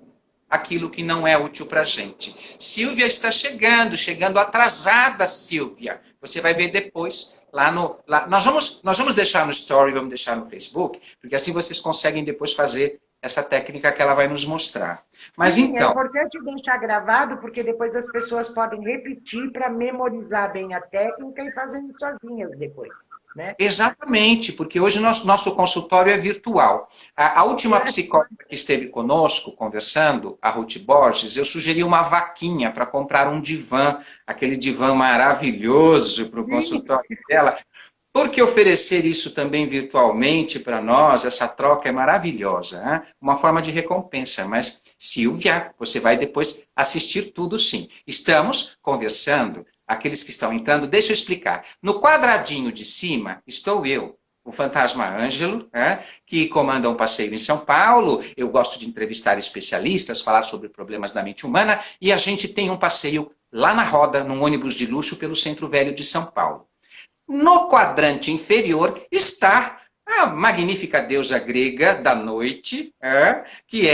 aquilo que não é útil para a gente. Silvia está chegando atrasada, Silvia. Você vai ver depois lá no... Nós vamos deixar no Story, vamos deixar no Facebook, porque assim vocês conseguem depois fazer essa técnica que ela vai nos mostrar. Mas Sim, é então... importante deixar gravado, porque depois as pessoas podem repetir para memorizar bem a técnica e fazendo sozinhas depois, né? Exatamente, porque hoje nosso consultório é virtual. A última psicóloga que esteve conosco, conversando, a Ruth Borges, eu sugeri uma vaquinha para comprar um divã, aquele divã maravilhoso para o consultório dela. Por que oferecer isso também virtualmente para nós? Essa troca é maravilhosa, né? Uma forma de recompensa. Mas, Silvia, você vai depois assistir tudo sim. Estamos conversando, aqueles que estão entrando, deixa eu explicar. No quadradinho de cima estou eu, o fantasma Ângelo, que comanda um passeio em São Paulo. Eu gosto de entrevistar especialistas, falar sobre problemas da mente humana, e a gente tem um passeio lá na roda, num ônibus de luxo pelo Centro Velho de São Paulo. No quadrante inferior está a magnífica deusa grega da noite, que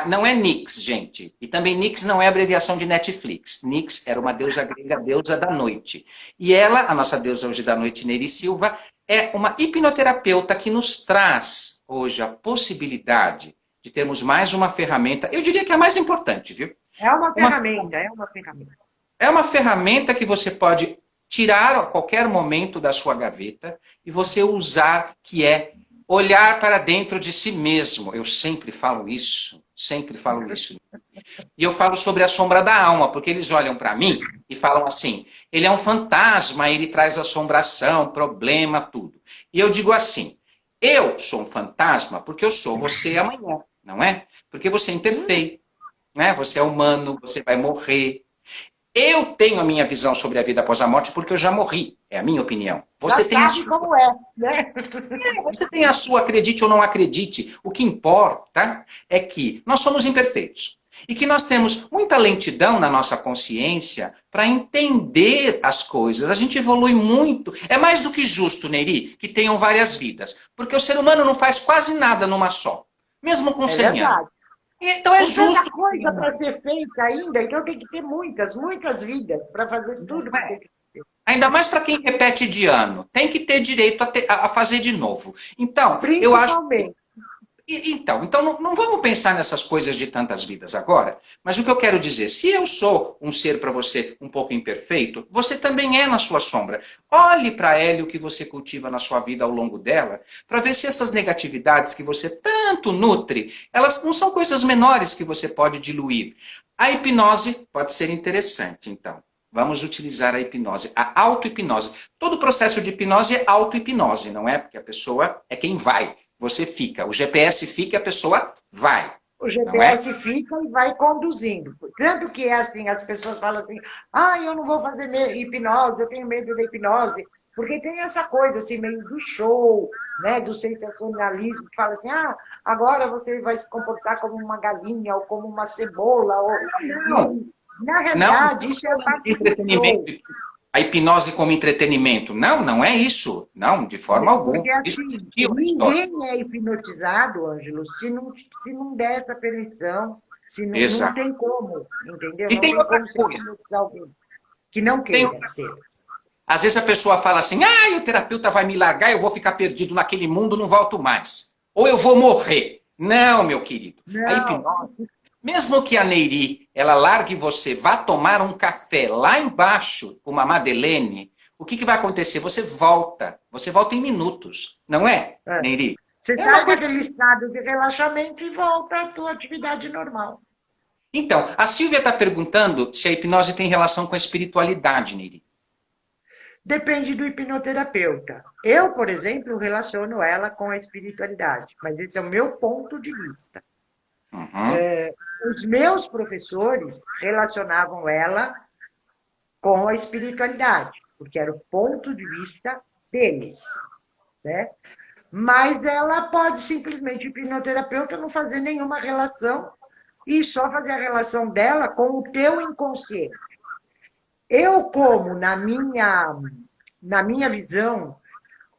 não é Nix, gente. E também Nix não é abreviação de Netflix. Nix era uma deusa grega, deusa da noite. E ela, a nossa deusa hoje da noite, Neri Silva, é uma hipnoterapeuta que nos traz hoje a possibilidade de termos mais uma ferramenta, eu diria que é a mais importante, viu? É uma ferramenta, é uma ferramenta. É uma ferramenta que você pode tirar a qualquer momento da sua gaveta e você usar, que é olhar para dentro de si mesmo. Eu sempre falo isso, sempre falo isso. E eu falo sobre a sombra da alma, porque eles olham para mim e falam assim, ele é um fantasma, ele traz assombração, problema, tudo. E eu digo assim, eu sou um fantasma porque eu sou você amanhã, não é? Porque você é imperfeito, né? Você é humano, você vai morrer. Eu tenho a minha visão sobre a vida após a morte porque eu já morri. É a minha opinião. Você Já tem a sabe sua. como é, né? Você tem a sua, acredite ou não acredite. O que importa é que nós somos imperfeitos. E que nós temos muita lentidão na nossa consciência para entender as coisas. A gente evolui muito. É mais do que justo, Neri, que tenham várias vidas. Porque o ser humano não faz quase nada numa só. Mesmo com 100 anos. Então é justo. Tem coisa para ser feita ainda, então tem que ter muitas vidas para fazer tudo que tem que ser. Ainda mais para quem repete de ano. Tem que ter direito a fazer de novo. Então, eu acho. Então não vamos pensar nessas coisas de tantas vidas agora, mas o que eu quero dizer, se eu sou um ser para você um pouco imperfeito, você também é na sua sombra. Olhe para ela e o que você cultiva na sua vida ao longo dela, para ver se essas negatividades que você tanto nutre, elas não são coisas menores que você pode diluir. A hipnose pode ser interessante, então. Vamos utilizar a hipnose, a auto-hipnose. Todo processo de hipnose é auto-hipnose, não é? Porque a pessoa é quem vai. Você fica. O GPS fica e a pessoa vai. O Não é? GPS fica e vai conduzindo. Tanto que é assim, as pessoas falam assim, eu não vou fazer hipnose, eu tenho medo da hipnose, porque tem essa coisa assim, meio do show, né, do sensacionalismo, que fala assim, agora você vai se comportar como uma galinha, ou como uma cebola, Não, e, na não. realidade, isso é parte do Entretenimento. show. A hipnose como entretenimento. Não, não é isso. Não, de forma alguma. Porque, Isso assim, existiu na história. ninguém é hipnotizado, Ângelo, se não der essa permissão, se não Exato. tem como, entendeu? E Não tem tem outra como se coisa. hipnotizar alguém que não Tem queira ser. Às vezes a pessoa fala assim, o terapeuta vai me largar, eu vou ficar perdido naquele mundo, não volto mais. Ou eu vou morrer. Não, meu querido. A Não, hipnose, mesmo que a Neiri, ela largue você, vá tomar um café lá embaixo com uma Madeleine, o que vai acontecer? Você volta em minutos, não é, é. Neiri? Você É uma sai coisa... daquele estado de relaxamento e volta à tua atividade normal. Então, a Silvia está perguntando se a hipnose tem relação com a espiritualidade, Neiri. Depende do hipnoterapeuta. Eu, por exemplo, relaciono ela com a espiritualidade, mas esse é o meu ponto de vista. Uhum. Os meus professores relacionavam ela com a espiritualidade, porque era o ponto de vista deles, né? Mas ela pode simplesmente, o hipnoterapeuta, não fazer nenhuma relação e só fazer a relação dela com o teu inconsciente. Eu, como na minha visão,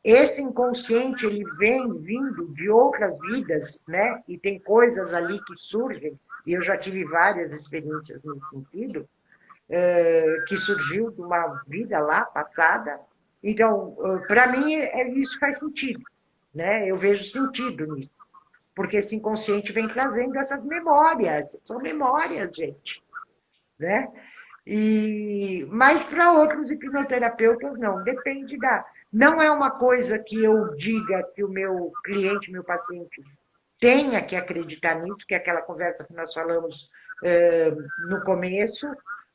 esse inconsciente ele vem vindo de outras vidas, né? E tem coisas ali que surgem, e eu já tive várias experiências nesse sentido, que surgiu de uma vida lá passada. Então, para mim, isso faz sentido, né? Eu vejo sentido nisso, porque esse inconsciente vem trazendo essas memórias, são memórias, gente, né? Mas para outros hipnoterapeutas, não, depende da. Não é uma coisa que eu diga que o meu cliente, meu paciente, tenha que acreditar nisso, que é aquela conversa que nós falamos no começo.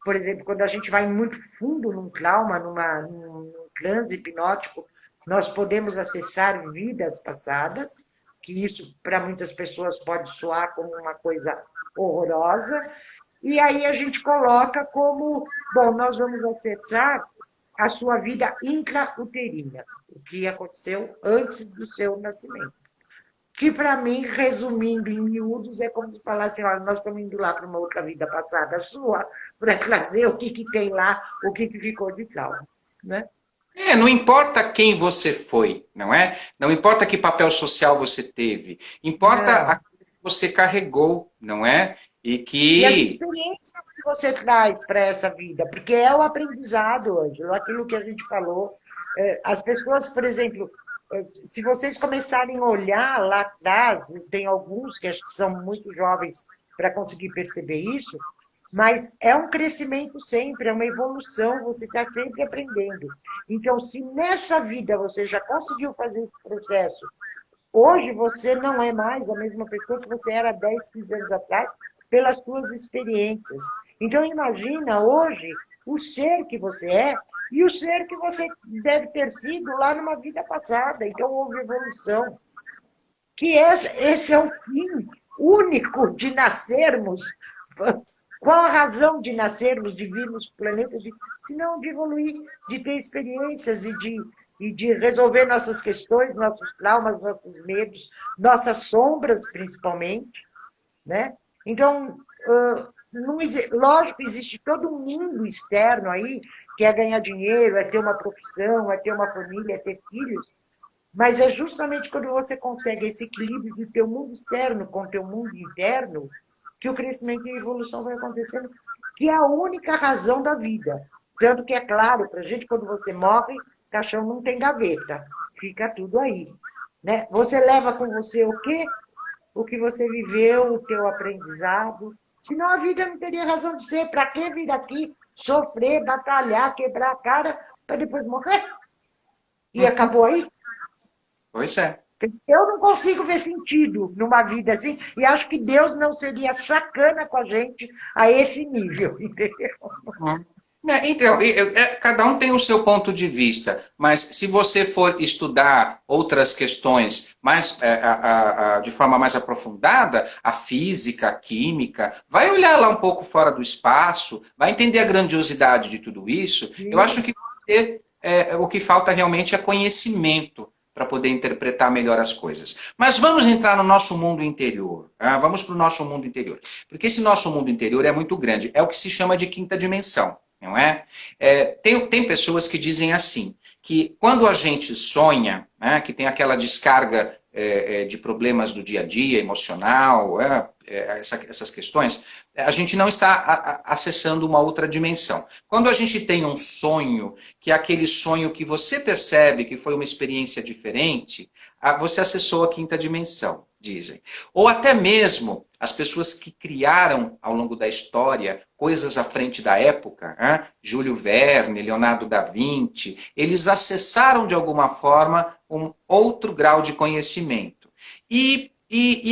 Por exemplo, quando a gente vai muito fundo num trauma, num transe hipnótico, nós podemos acessar vidas passadas, que isso para muitas pessoas pode soar como uma coisa horrorosa, e aí a gente coloca como, bom, nós vamos acessar a sua vida intrauterina, o que aconteceu antes do seu nascimento. Que, para mim, resumindo em miúdos, é como se falasse, olha, nós estamos indo lá para uma outra vida passada sua, para trazer o que tem lá, o que ficou de trauma, né? Não importa quem você foi, não é? Não importa que papel social você teve, importa Não. aquilo que você carregou, não é? E E as que experiências que você traz para essa vida, porque é o aprendizado, Ângelo, aquilo que a gente falou. As pessoas, por exemplo, se vocês começarem a olhar lá atrás, tem alguns que acho que são muito jovens para conseguir perceber isso, mas é um crescimento sempre, é uma evolução, você está sempre aprendendo. Então, se nessa vida você já conseguiu fazer esse processo, hoje você não é mais a mesma pessoa que você era 10, 15 anos atrás, pelas suas experiências. Então, imagina hoje o ser que você é e o ser que você deve ter sido lá numa vida passada. Então, houve evolução. Que esse é o fim único de nascermos. Qual a razão de nascermos, de virmos para o planeta, se não de evoluir, de ter experiências e de resolver nossas questões, nossos traumas, nossos medos, nossas sombras, principalmente, né? Então, não, lógico, existe todo um mundo externo aí, que é ganhar dinheiro, é ter uma profissão, é ter uma família, é ter filhos, mas é justamente quando você consegue esse equilíbrio do teu mundo externo com o teu mundo interno que o crescimento e a evolução vai acontecendo, que é a única razão da vida. Tanto que, é claro, para a gente, quando você morre, caixão não tem gaveta, fica tudo aí. Né? Você leva com você o quê? o que você viveu, o teu aprendizado. Senão a vida não teria razão de ser. Para que vir aqui sofrer, batalhar, quebrar a cara para depois morrer? E acabou aí? Pois é. Eu não consigo ver sentido numa vida assim, e acho que Deus não seria sacana com a gente a esse nível, entendeu? Hum. Então, cada um tem o seu ponto de vista, mas se você for estudar outras questões mais, de forma mais aprofundada, a física, a química, vai olhar lá um pouco fora do espaço, vai entender a grandiosidade de tudo isso. Eu Sim. acho que o que falta realmente é conhecimento para poder interpretar melhor as coisas. Mas vamos entrar no nosso mundo interior. Vamos para o nosso mundo interior. Porque esse nosso mundo interior é muito grande. É o que se chama de quinta dimensão, não é? Tem pessoas que dizem assim, que quando a gente sonha, né, que tem aquela descarga de problemas do dia a dia, emocional, essas questões, a gente não está acessando uma outra dimensão. Quando a gente tem um sonho, que é aquele sonho que você percebe que foi uma experiência diferente, você acessou a quinta dimensão, dizem. Ou até mesmo as pessoas que criaram ao longo da história coisas à frente da época, Júlio Verne, Leonardo da Vinci, eles acessaram de alguma forma um outro grau de conhecimento. E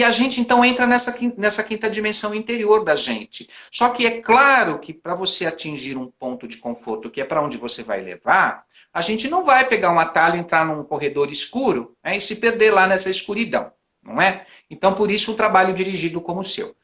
a gente então entra nessa quinta dimensão interior da gente. Só que é claro que para você atingir um ponto de conforto, que é para onde você vai levar, a gente não vai pegar um atalho, entrar num corredor escuro, e se perder lá nessa escuridão, não é? Então, por isso, um trabalho dirigido como o seu.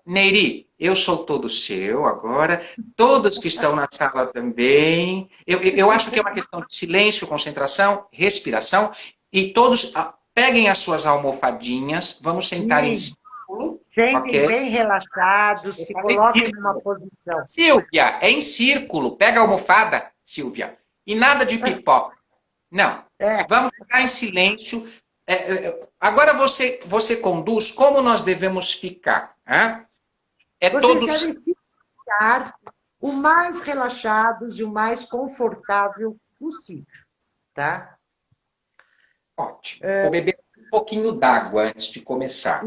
Neiri, eu sou todo seu agora, todos que estão na sala também. Eu acho que é uma questão de silêncio, concentração, respiração, e todos peguem as suas almofadinhas, vamos sentar em Sim. círculo, Sentem ok? bem relaxados, Eu se falei coloquem numa círculo. posição. Silvia, é em círculo. Pega a almofada, Silvia. E nada de pipoca. Não. É, Vamos ficar em silêncio. Agora você conduz como nós devemos ficar. É vocês todos. devem se ficar o mais relaxados e o mais confortável possível, tá? Ótimo. Vou beber um pouquinho d'água antes de começar.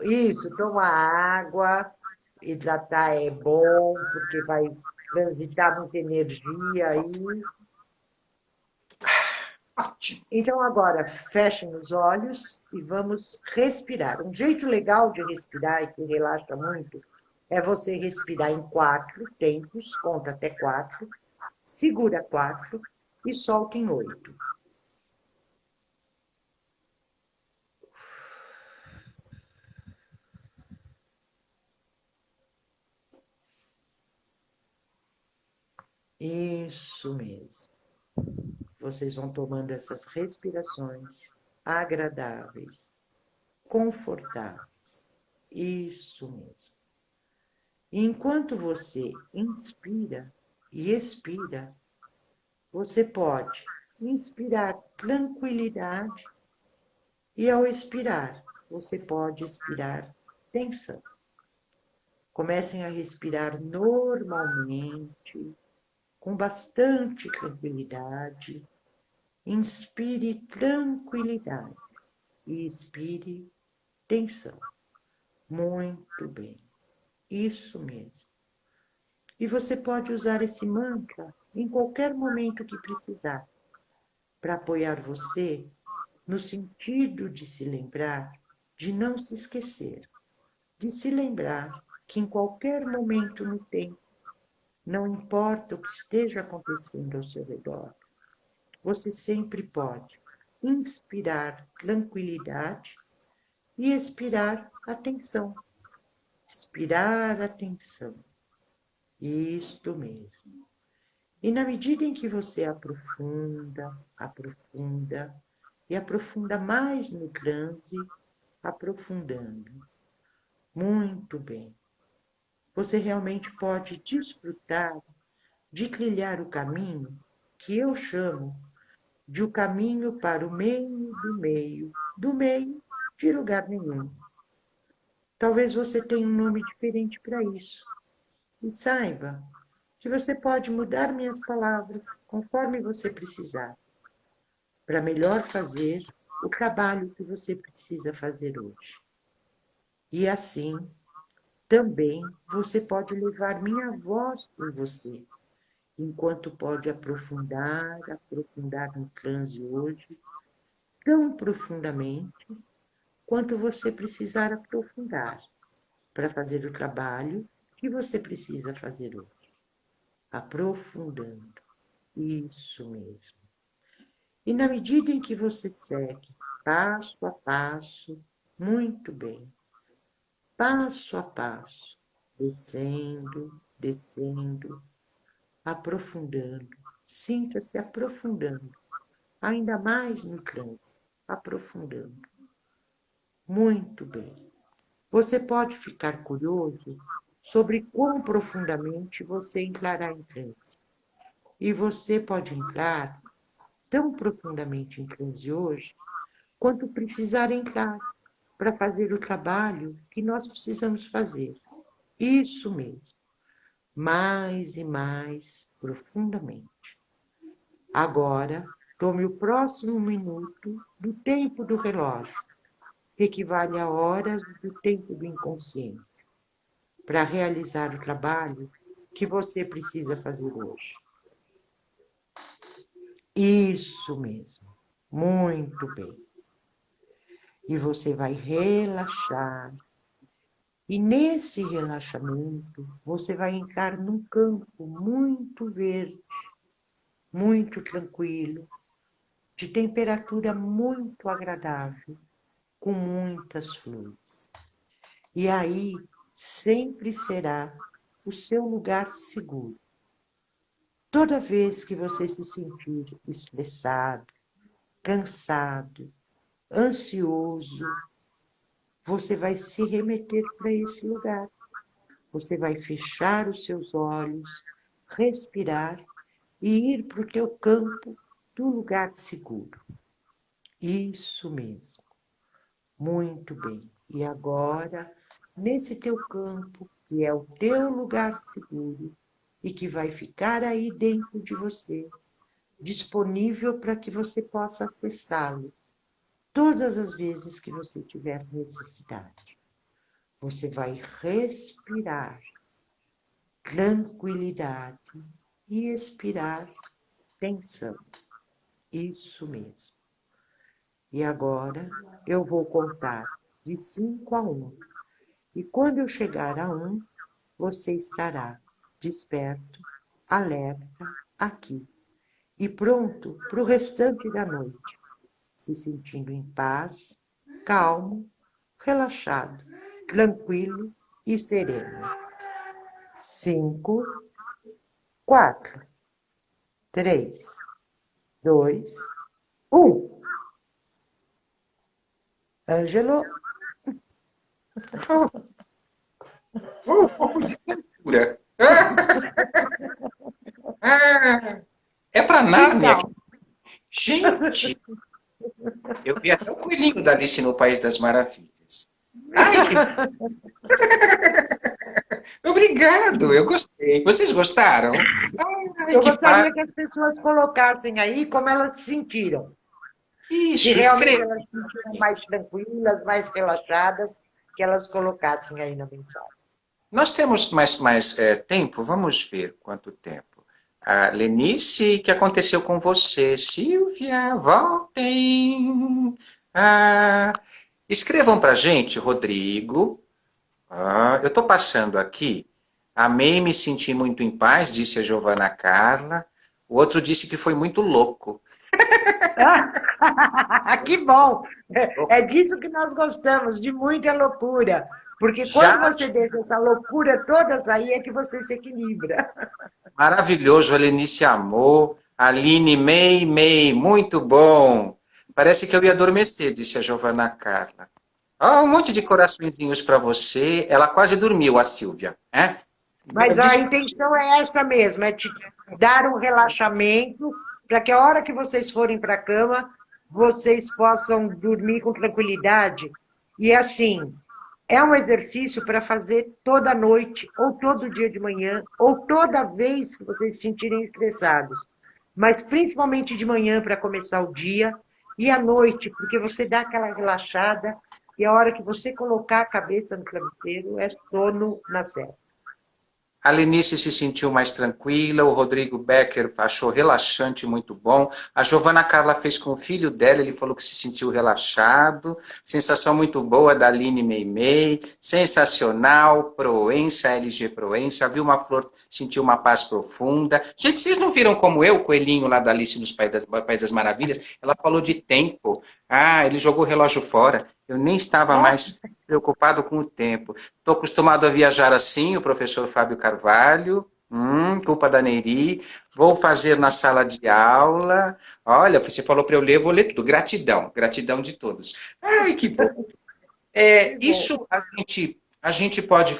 Isso. Toma água, hidratar é bom, porque vai transitar muita energia aí. Ótimo. Então, agora, fechem os olhos e vamos respirar. Um jeito legal de respirar e que relaxa muito é você respirar em 4 tempos, conta até 4, segura 4 e solta em 8. Isso mesmo. Vocês vão tomando essas respirações agradáveis, confortáveis. Isso mesmo. E enquanto você inspira e expira, você pode inspirar tranquilidade e, ao expirar, você pode expirar tensão. Comecem a respirar normalmente, com bastante tranquilidade. Inspire tranquilidade e expire tensão. Muito bem, isso mesmo. E você pode usar esse mantra em qualquer momento que precisar, para apoiar você no sentido de se lembrar, de não se esquecer, de se lembrar que em qualquer momento no tempo, não importa o que esteja acontecendo ao seu redor, você sempre pode inspirar tranquilidade e expirar atenção. Expirar atenção. Isto mesmo. E na medida em que você aprofunda e aprofunda mais no transe, aprofundando, muito bem, você realmente pode desfrutar de trilhar o caminho que eu chamo de o caminho para o meio do meio de lugar nenhum. Talvez você tenha um nome diferente para isso. E saiba que você pode mudar minhas palavras conforme você precisar, para melhor fazer o trabalho que você precisa fazer hoje. E assim, também você pode levar minha voz por você, enquanto pode aprofundar, aprofundar no transe hoje, tão profundamente quanto você precisar aprofundar para fazer o trabalho que você precisa fazer hoje. Aprofundando. Isso mesmo. E na medida em que você segue passo a passo, muito bem, passo a passo, descendo, descendo, aprofundando, sinta-se aprofundando, ainda mais no transe, aprofundando. Muito bem. Você pode ficar curioso sobre quão profundamente você entrará em transe. E você pode entrar tão profundamente em transe hoje quanto precisar entrar para fazer o trabalho que nós precisamos fazer. Isso mesmo, mais e mais profundamente. Agora, tome o próximo minuto do tempo do relógio, que equivale a horas do tempo do inconsciente, para realizar o trabalho que você precisa fazer hoje. Isso mesmo, muito bem. E você vai relaxar. E nesse relaxamento, você vai entrar num campo muito verde, muito tranquilo, de temperatura muito agradável, com muitas flores. E aí sempre será o seu lugar seguro. Toda vez que você se sentir estressado, cansado, ansioso, você vai se remeter para esse lugar. Você vai fechar os seus olhos, respirar e ir para o teu campo do lugar seguro. Isso mesmo. Muito bem. E agora, nesse teu campo, que é o teu lugar seguro e que vai ficar aí dentro de você, disponível para que você possa acessá-lo todas as vezes que você tiver necessidade. Você vai respirar tranquilidade e expirar tensão. Isso mesmo. E agora eu vou contar de 5 a 1. E quando eu chegar a 1, você estará desperto, alerta, aqui. E pronto para o restante da noite, se sentindo em paz, calmo, relaxado, tranquilo e sereno. 5, 4, 3, 2, 1. Ângelo, Loucura. Ah, é pra Nárnia. então, Gente, eu vi até o coelhinho da Alice no País das Maravilhas. Ai, que obrigado, eu gostei. Vocês gostaram? Ai, eu que paz. gostaria que as pessoas colocassem aí como elas se sentiram. Se Isso, realmente escreva. elas se sentiram mais tranquilas, mais relaxadas, que elas colocassem aí na mensagem. Nós temos mais tempo? Vamos ver quanto tempo. Lenice, o que aconteceu com você? Silvia, voltem. Ah, escrevam para gente, Rodrigo. Eu estou passando aqui. Amei me sentir muito em paz, disse a Giovana Carla. O outro disse que foi muito louco. Que bom! É disso que nós gostamos, de muita loucura. Porque quando Já você deixa essa loucura toda sair, é que você se equilibra. maravilhoso, a Lenice amou. Aline, May, muito bom. Parece que eu ia adormecer, disse a Giovana Carla. Um monte de coraçõezinhos para você. Ela quase dormiu, a Silvia. Mas a intenção é essa mesmo, é te dar um relaxamento para que a hora que vocês forem para a cama, vocês possam dormir com tranquilidade. E assim, é um exercício para fazer toda noite, ou todo dia de manhã, ou toda vez que vocês se sentirem estressados. Mas principalmente de manhã para começar o dia, e à noite, porque você dá aquela relaxada e a hora que você colocar a cabeça no travesseiro, é sono na certa. A Lenice se sentiu mais tranquila, o Rodrigo Becker achou relaxante, muito bom. A Giovana Carla fez com o filho dela, ele falou que se sentiu relaxado. Sensação muito boa da Aline Meimei. Sensacional, Proença, LG Proença. A Vilma Flor sentiu uma paz profunda. Gente, vocês não viram como eu, o coelhinho lá da Alice nos País das Maravilhas? Ela falou de tempo. Ah, ele jogou o relógio fora. Eu nem estava mais preocupado com o tempo. Estou acostumado a viajar assim, o professor Fábio Carvalho. Culpa da Neri. Vou fazer na sala de aula. Olha, você falou para eu ler, eu vou ler tudo. Gratidão, gratidão de todos. Ai, que bom. Isso a gente pode,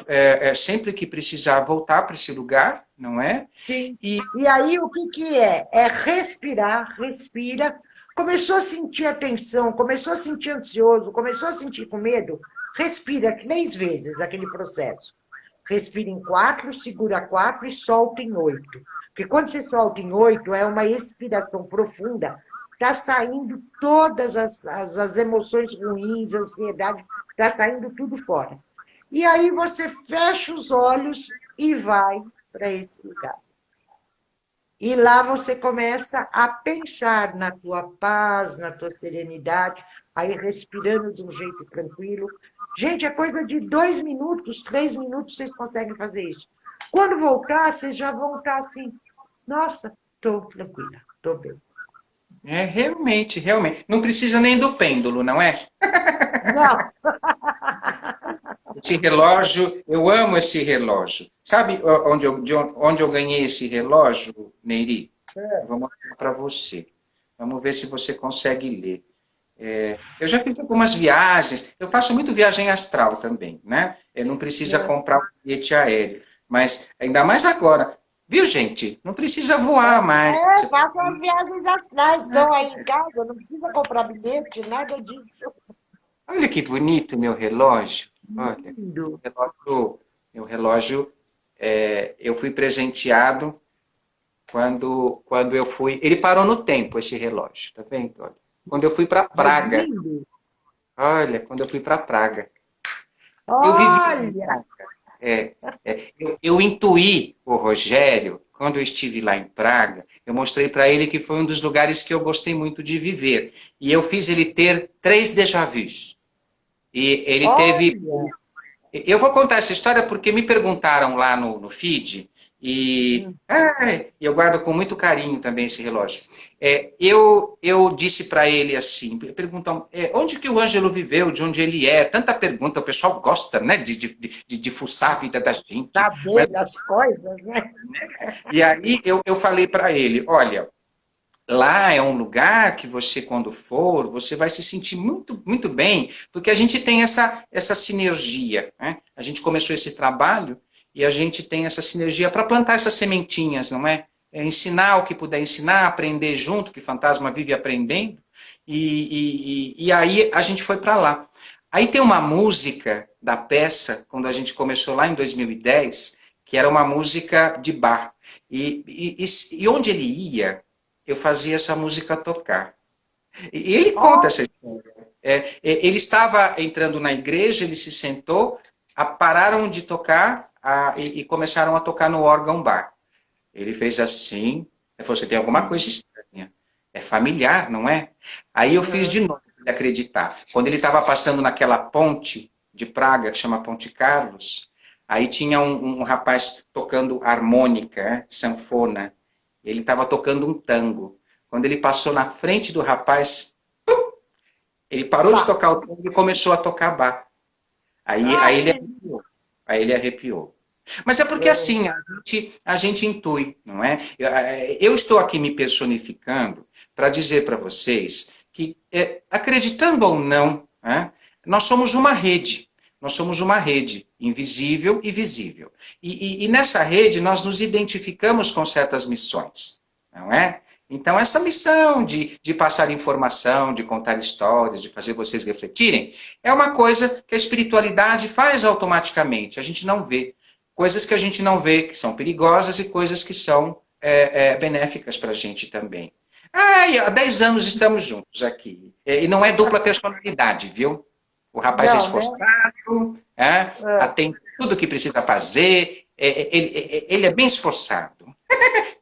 sempre que precisar, voltar para esse lugar, não é? Sim. E aí, o que que é? É respirar, respira. Começou a sentir a tensão, começou a sentir ansioso, começou a sentir com medo, respira 3 vezes aquele processo. Respira em 4, segura 4 e solta em 8. Porque quando você solta em 8, é uma expiração profunda, está saindo todas as emoções ruins, a ansiedade, está saindo tudo fora. E aí você fecha os olhos e vai para esse lugar. E lá você começa a pensar na tua paz, na tua serenidade, aí respirando de um jeito tranquilo. Gente, é coisa de 2 minutos, 3 minutos vocês conseguem fazer isso. Quando voltar, vocês já vão estar assim, nossa, estou tranquila, estou bem. Realmente, realmente. Não precisa nem do pêndulo, não é? Não. Esse relógio, eu amo esse relógio. Sabe onde eu ganhei esse relógio, Neiri? Vou mostrar para você. Vamos ver se você consegue ler. Eu já fiz algumas viagens, eu faço muito viagem astral também, né? Não precisa comprar um bilhete aéreo, mas ainda mais agora. Viu, gente? Não precisa voar mais. Façam as viagens astrais, estão aí em casa, não precisa comprar bilhete, nada disso. Olha que bonito meu relógio. Olha, Lindo. meu relógio, eu fui presenteado quando eu fui. Ele parou no tempo, esse relógio, tá vendo? Olha, quando eu fui para Praga. Lindo. Olha, quando eu fui para Praga. Eu vivi. Olha! Eu intuí o Rogério, quando eu estive lá em Praga, eu mostrei para ele que foi um dos lugares que eu gostei muito de viver. E eu fiz ele ter 3 déjà vus. E ele teve. Eu vou contar essa história porque me perguntaram lá no feed, e eu guardo com muito carinho também esse relógio. Eu disse para ele assim, perguntam, onde que o Ângelo viveu, de onde ele é? Tanta pergunta, o pessoal gosta, né, de fuçar a vida da gente. Saber das coisas, né? E aí eu falei para ele, olha, lá é um lugar que você, quando for, você vai se sentir muito, muito bem, porque a gente tem essa sinergia, né? A gente começou esse trabalho e a gente tem essa sinergia para plantar essas sementinhas, não é? Ensinar o que puder ensinar, aprender junto, que fantasma vive aprendendo, e aí a gente foi para lá. Aí tem uma música da peça, quando a gente começou lá em 2010, que era uma música de bar. E onde ele ia, eu fazia essa música tocar. E ele conta essa história. Ele estava entrando na igreja, ele se sentou, pararam de tocar e começaram a tocar no órgão bar. Ele fez assim, você tem alguma coisa estranha. É familiar, não é? Aí eu fiz de novo para ele acreditar. Quando ele estava passando naquela ponte de Praga, que chama Ponte Carlos, aí tinha um rapaz tocando harmônica, sanfona. Ele estava tocando um tango. Quando ele passou na frente do rapaz, ele parou de tocar o tango e começou a tocar bar. Aí ele arrepiou. Mas é porque assim, a gente intui, não é? Eu estou aqui me personificando para dizer para vocês que, acreditando ou não, nós somos uma rede. Nós somos uma rede invisível e visível. E nessa rede nós nos identificamos com certas missões, não é? Então essa missão de passar informação, de contar histórias, de fazer vocês refletirem, é uma coisa que a espiritualidade faz automaticamente. A gente não vê. Coisas que a gente não vê, que são perigosas, e coisas que são benéficas para a gente também. E há 10 anos estamos juntos aqui. E não é dupla personalidade, viu? O rapaz é Não, né? esforçado, Ah, tem tudo que precisa fazer, ele é bem esforçado.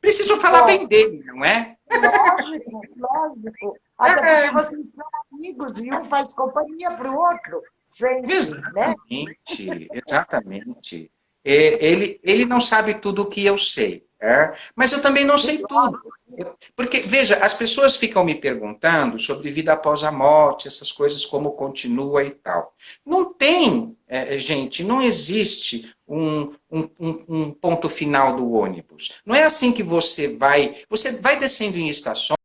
Preciso falar bem bom, dele, não é? lógico, lógico. Até porque vocês são amigos e um faz companhia para o outro, sempre, né? Exatamente, exatamente. Ele não sabe tudo o que eu sei, mas eu também não sei tudo. Porque, veja, as pessoas ficam me perguntando sobre vida após a morte, essas coisas, como continua e tal. Não tem, gente, não existe um ponto final do ônibus. Não é assim que você vai descendo em estações.